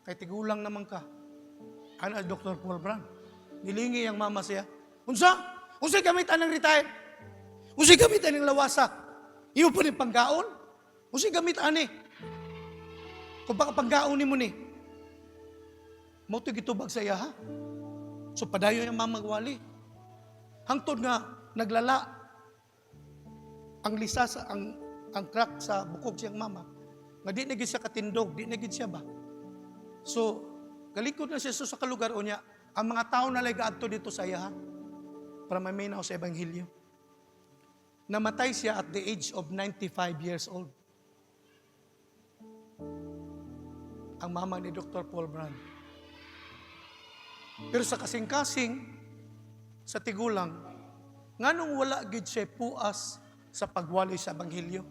Kay tigulang naman ka. Ano, Dr. Paul Brand? Nilingi ang mama siya. Unsa gamitan ng retire? Unsa gamitan ng lawasa? Iyo pa rin panggaon? Unsa gamitan ni? Kung baka panggaon ni mo ni, mo ito gitubag sa iya, ha? So, padayo yung mamagwali. Hangtod nga, naglala ang lisas, ang crack sa bukog siyang mama. Nga di naging siya katindog, di naging siya ba? So, galikod na siya sa kalugar o niya, ang mga tao na lagaadto dito sa iya, ha? Para maminaw sa Ebanghelyo. Namatay siya at the age of 95 years old. Ang mama ni Dr. Paul Brand. Pero sa kasing-kasing, sa tigulang, nganong wala gid siya puas sa pagwali sa Ebanghelyo.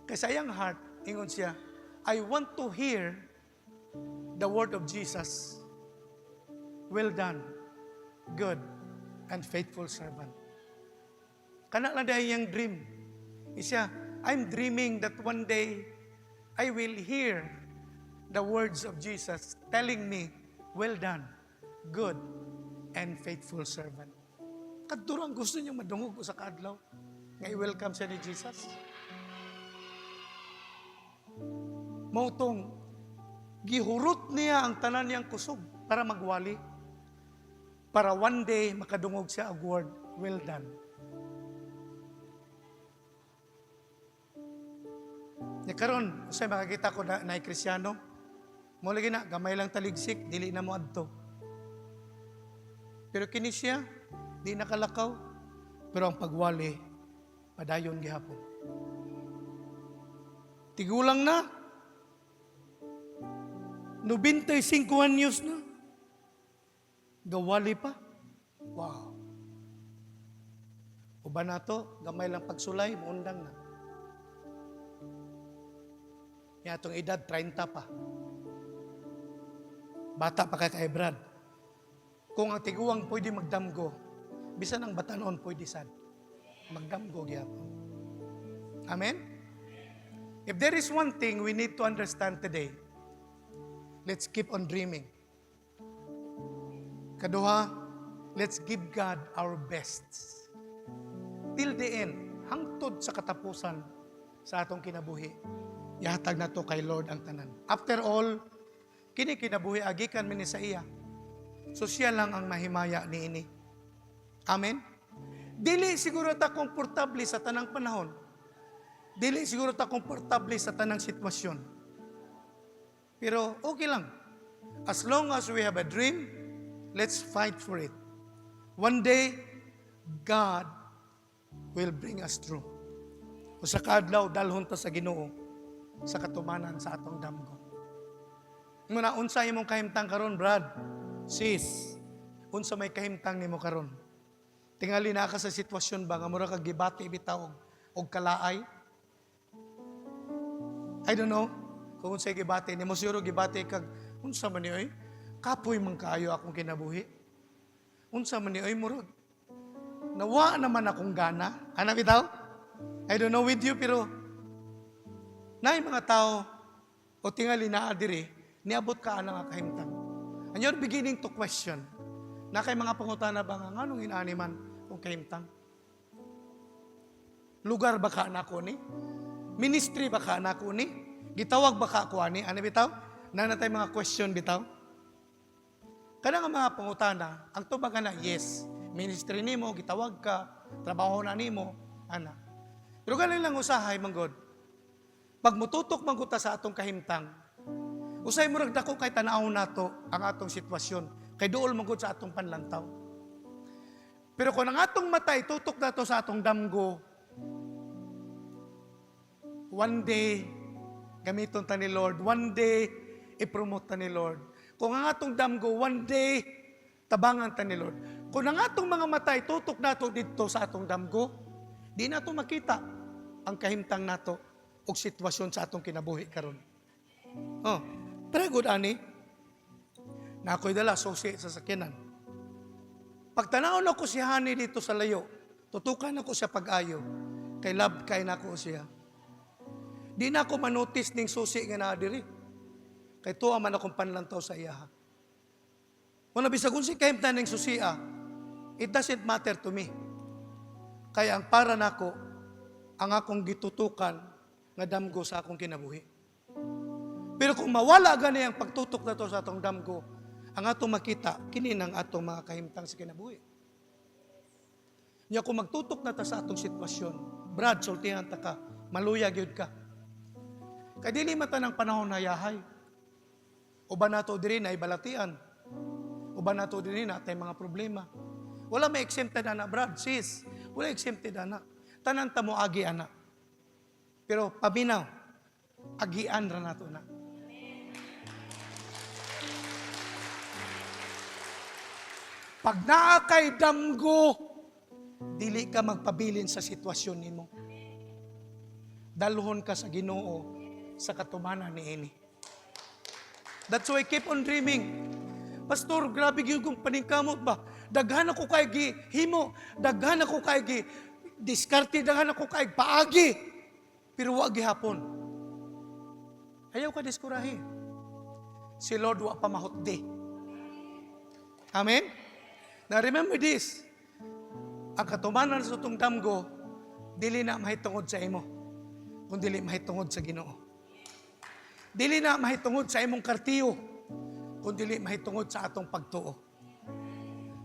Kaya sa iyang heart, ingon siya, I want to hear the word of Jesus. Well done, good and faithful servant. Kana lang dahil yung dream. Isya, I'm dreaming that one day, I will hear the words of Jesus telling me, well done, good and faithful servant. Kadurang gusto niyang madungog sa kaadlaw. Nga i-welcome siya ni Jesus. Mautong, gihurot niya ang tanan niyang kusog para magwali. Para one day makadungog siya ang word, well done. Ya karon, usay makakita ko na Kristyano, mo lagi na, gamay lang taligsik, dili na mo adto. Pero kini siya, di nakalakaw, pero ang pagwali, padayon gihapon. Tigulang na, 95 anyos na, gawali pa. Wow. Uban na to, gamay lang pagsulay, muundang na. Yan, itong edad, 30 pa. Bata pa kay Brad. Kung ang tiguang pwede magdamgo, bisan ang batanon pwede sad. Magdamgo gyapon. Amen? If there is one thing we need to understand today, let's keep on dreaming. Kaduha, let's give God our best. Till the end, hangtod sa katapusan sa atong kinabuhi. Ihatag na to kay Lord ang tanan. After all, kini kinabuhi agikan mi ni sa iya. So siya lang ang mahimaya niini. Amen? Dili siguro ta komportable sa tanang panahon. Dili siguro ta komportable sa tanang sitwasyon. Pero okay lang. As long as we have a dream, let's fight for it. One day, God will bring us through. O sa kadlaw, dalhon ta sa Ginoo sa katumanan sa atong damgo. Muna, unsa imong kahimtang karon, Brad? Sis, unsa may kahimtang nimo karon? Tingali na ka sa sitwasyon ba nga mura kag gibati bitaw og kalaay? I don't know kung unsay gibati nimo, siguro gibati kag unsa man ni oy? Kapoy man kaayo akong kinabuhi. Unsa man ni oy murag nawa naman akong gana. Ana bitaw? I don't know with you pero na mga tao o tingali na adiri, niabot ka na nga kahimtang. And you're beginning to question, na kay mga pangutana ba nga, nganong inaniman kung kahimtang? Lugar ba ka na ko ni? Ministry ba ka na ko ni? Gitawag ba ka ko ani? Ano bitaw? Na natay mga question bitaw? Kana nga mga pangutana, ang tubag na, yes, ministry nimo, gitawag ka, trabaho na nimo, ana. Pero galing lang usahay, manggod. Pag mututok mangguta sa atong kahimtang, usay mo dako kay tanaw nato ang atong sitwasyon, kay duol manggod sa atong panlantaw. Pero kung ang atong matay, tutok nato sa atong damgo, one day, gamiton ta ni Lord, one day, i-promote ta ni Lord. Kung ang atong damgo, one day, tabangan ta ni Lord. Kung ang atong mga matay, tutok nato dito sa atong damgo, di nato makita ang kahimtang nato o sitwasyon sa atong kinabuhi karon. Oh, pero good ani, na ako'y dala susi sa sakyanan. Pagtanaw na ko si Hani dito sa layo, tutukan ako siya pag-ayo, kay love kay na ko siya. Di na ako manotice ning susi nga na diri. Kay tuwa man akong panlantaw sa iya. Kung nabisagun si kahimtan ng susia, it doesn't matter to me. Kaya ang para nako, ang akong gitutukan nga damgo sa akong kinabuhi. Pero kung mawala gani ang pagtutok na to sa atong damgo, ang atong makita, kini ang atong mga kahimtang sa kinabuhi. Nya kung magtutok na ta sa atong sitwasyon, Brad, sultihan ta ka, maluya gyud ka. Kay dili mata ng panahon na yahay. Uban nato diri na ibalatian. Uban nato diri na tay mga problema. Wala may exempted ana, Brad, sis. Wala exempted ana. Tanan ta mo agi ana. Pero paminaw, agian ra nato na. Pag naa kay damgo, dili ka magpabilin sa sitwasyon nimo. Dalhon ka sa Ginoo sa katumanan niini. That's why keep on dreaming. Pastor, grabe gyud kong paningkamot ba? Daghan ako kay gihimo, daghan ako kay diskarte, daghan ako kay paagi. Pero wa gihapon. Ayaw ka diskurahi. Si Lord wa pa mahutdi. Amen? Now remember this, ang katumanan sa itong damgo, dili na mahitungod sa imo, kundi dili mahitungod sa Ginoo. Dili na mahitungod sa imong kartiyo, kundi dili mahitungod sa atong pagtuo.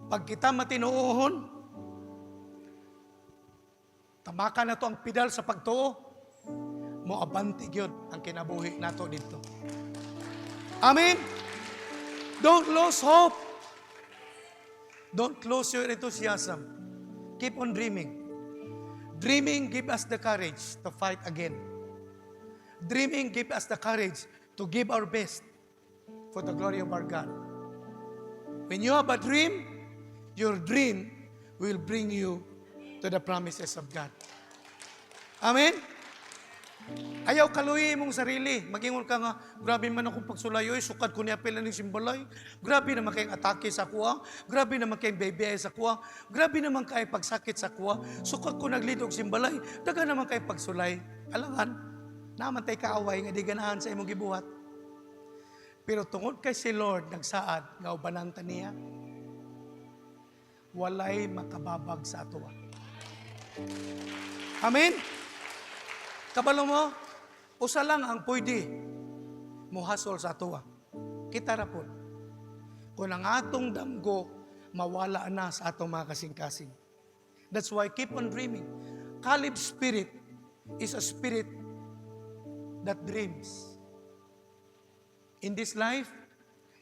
Pag kita matinuohon, tamakan na to ang pedal sa pagtuo, moabante gyud ang kinabuhi nato dito. Amen? Don't lose hope. Don't lose your enthusiasm. Keep on dreaming. Dreaming give us the courage to fight again. Dreaming give us the courage to give our best for the glory of our God. When you have a dream, your dream will bring you to the promises of God. Amen? Ayaw kaluyi mong sarili. Magingon ka nga, grabe man akong pagsulayoy, sukad ko niya pila ng simbalay. Grabe naman kayong atake sa kuwa. Grabe naman kayong baby sa kuwa. Grabe naman kayong pagsakit sa kuwa. Sukad ko naglidog simbalay. Daga naman kayong pagsulay. Alangan, naman tayo kaaway nga di ganahan sa imong gibuhat. Pero tungod kay si Lord nagsaad nga ubananta niya, walay makababag sa atuwa. Amen? Kabalo mo, usa lang ang pwede muhasol sa atuwa. Kita ra po. Kung ang atong damgo, mawala na sa atong mga kasing-kasing. That's why keep on dreaming. Caleb's spirit is a spirit that dreams. In this life,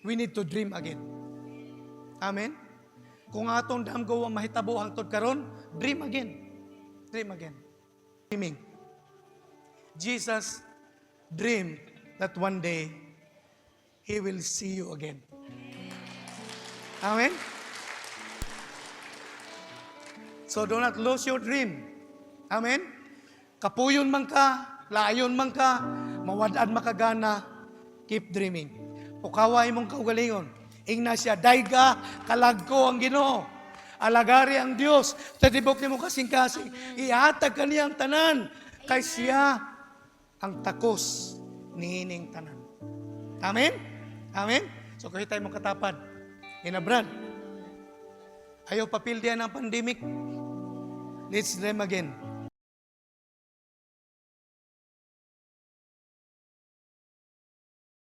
we need to dream again. Amen? Kung atong damgo ang mahitabo hangtod karon, dream again. Dream again. Dreaming. Jesus dreamed that one day He will see you again. Amen? So do not lose your dream. Amen? Kapuyon man ka, layon man ka, mawadaan makagana, keep dreaming. Pukaway mong kaugalingon. Ingna siya, dayga, kalagko ang Ginoo. Alagari ang Diyos. Tatibok ni mo kasing-kasing. Ihatag ka niyang tanan. Kay siya ang takos niining tanan. Amen? Amen? So kahit tayo mong katapad, inabrad, ayaw papildihan ng pandemic. Let's dream again.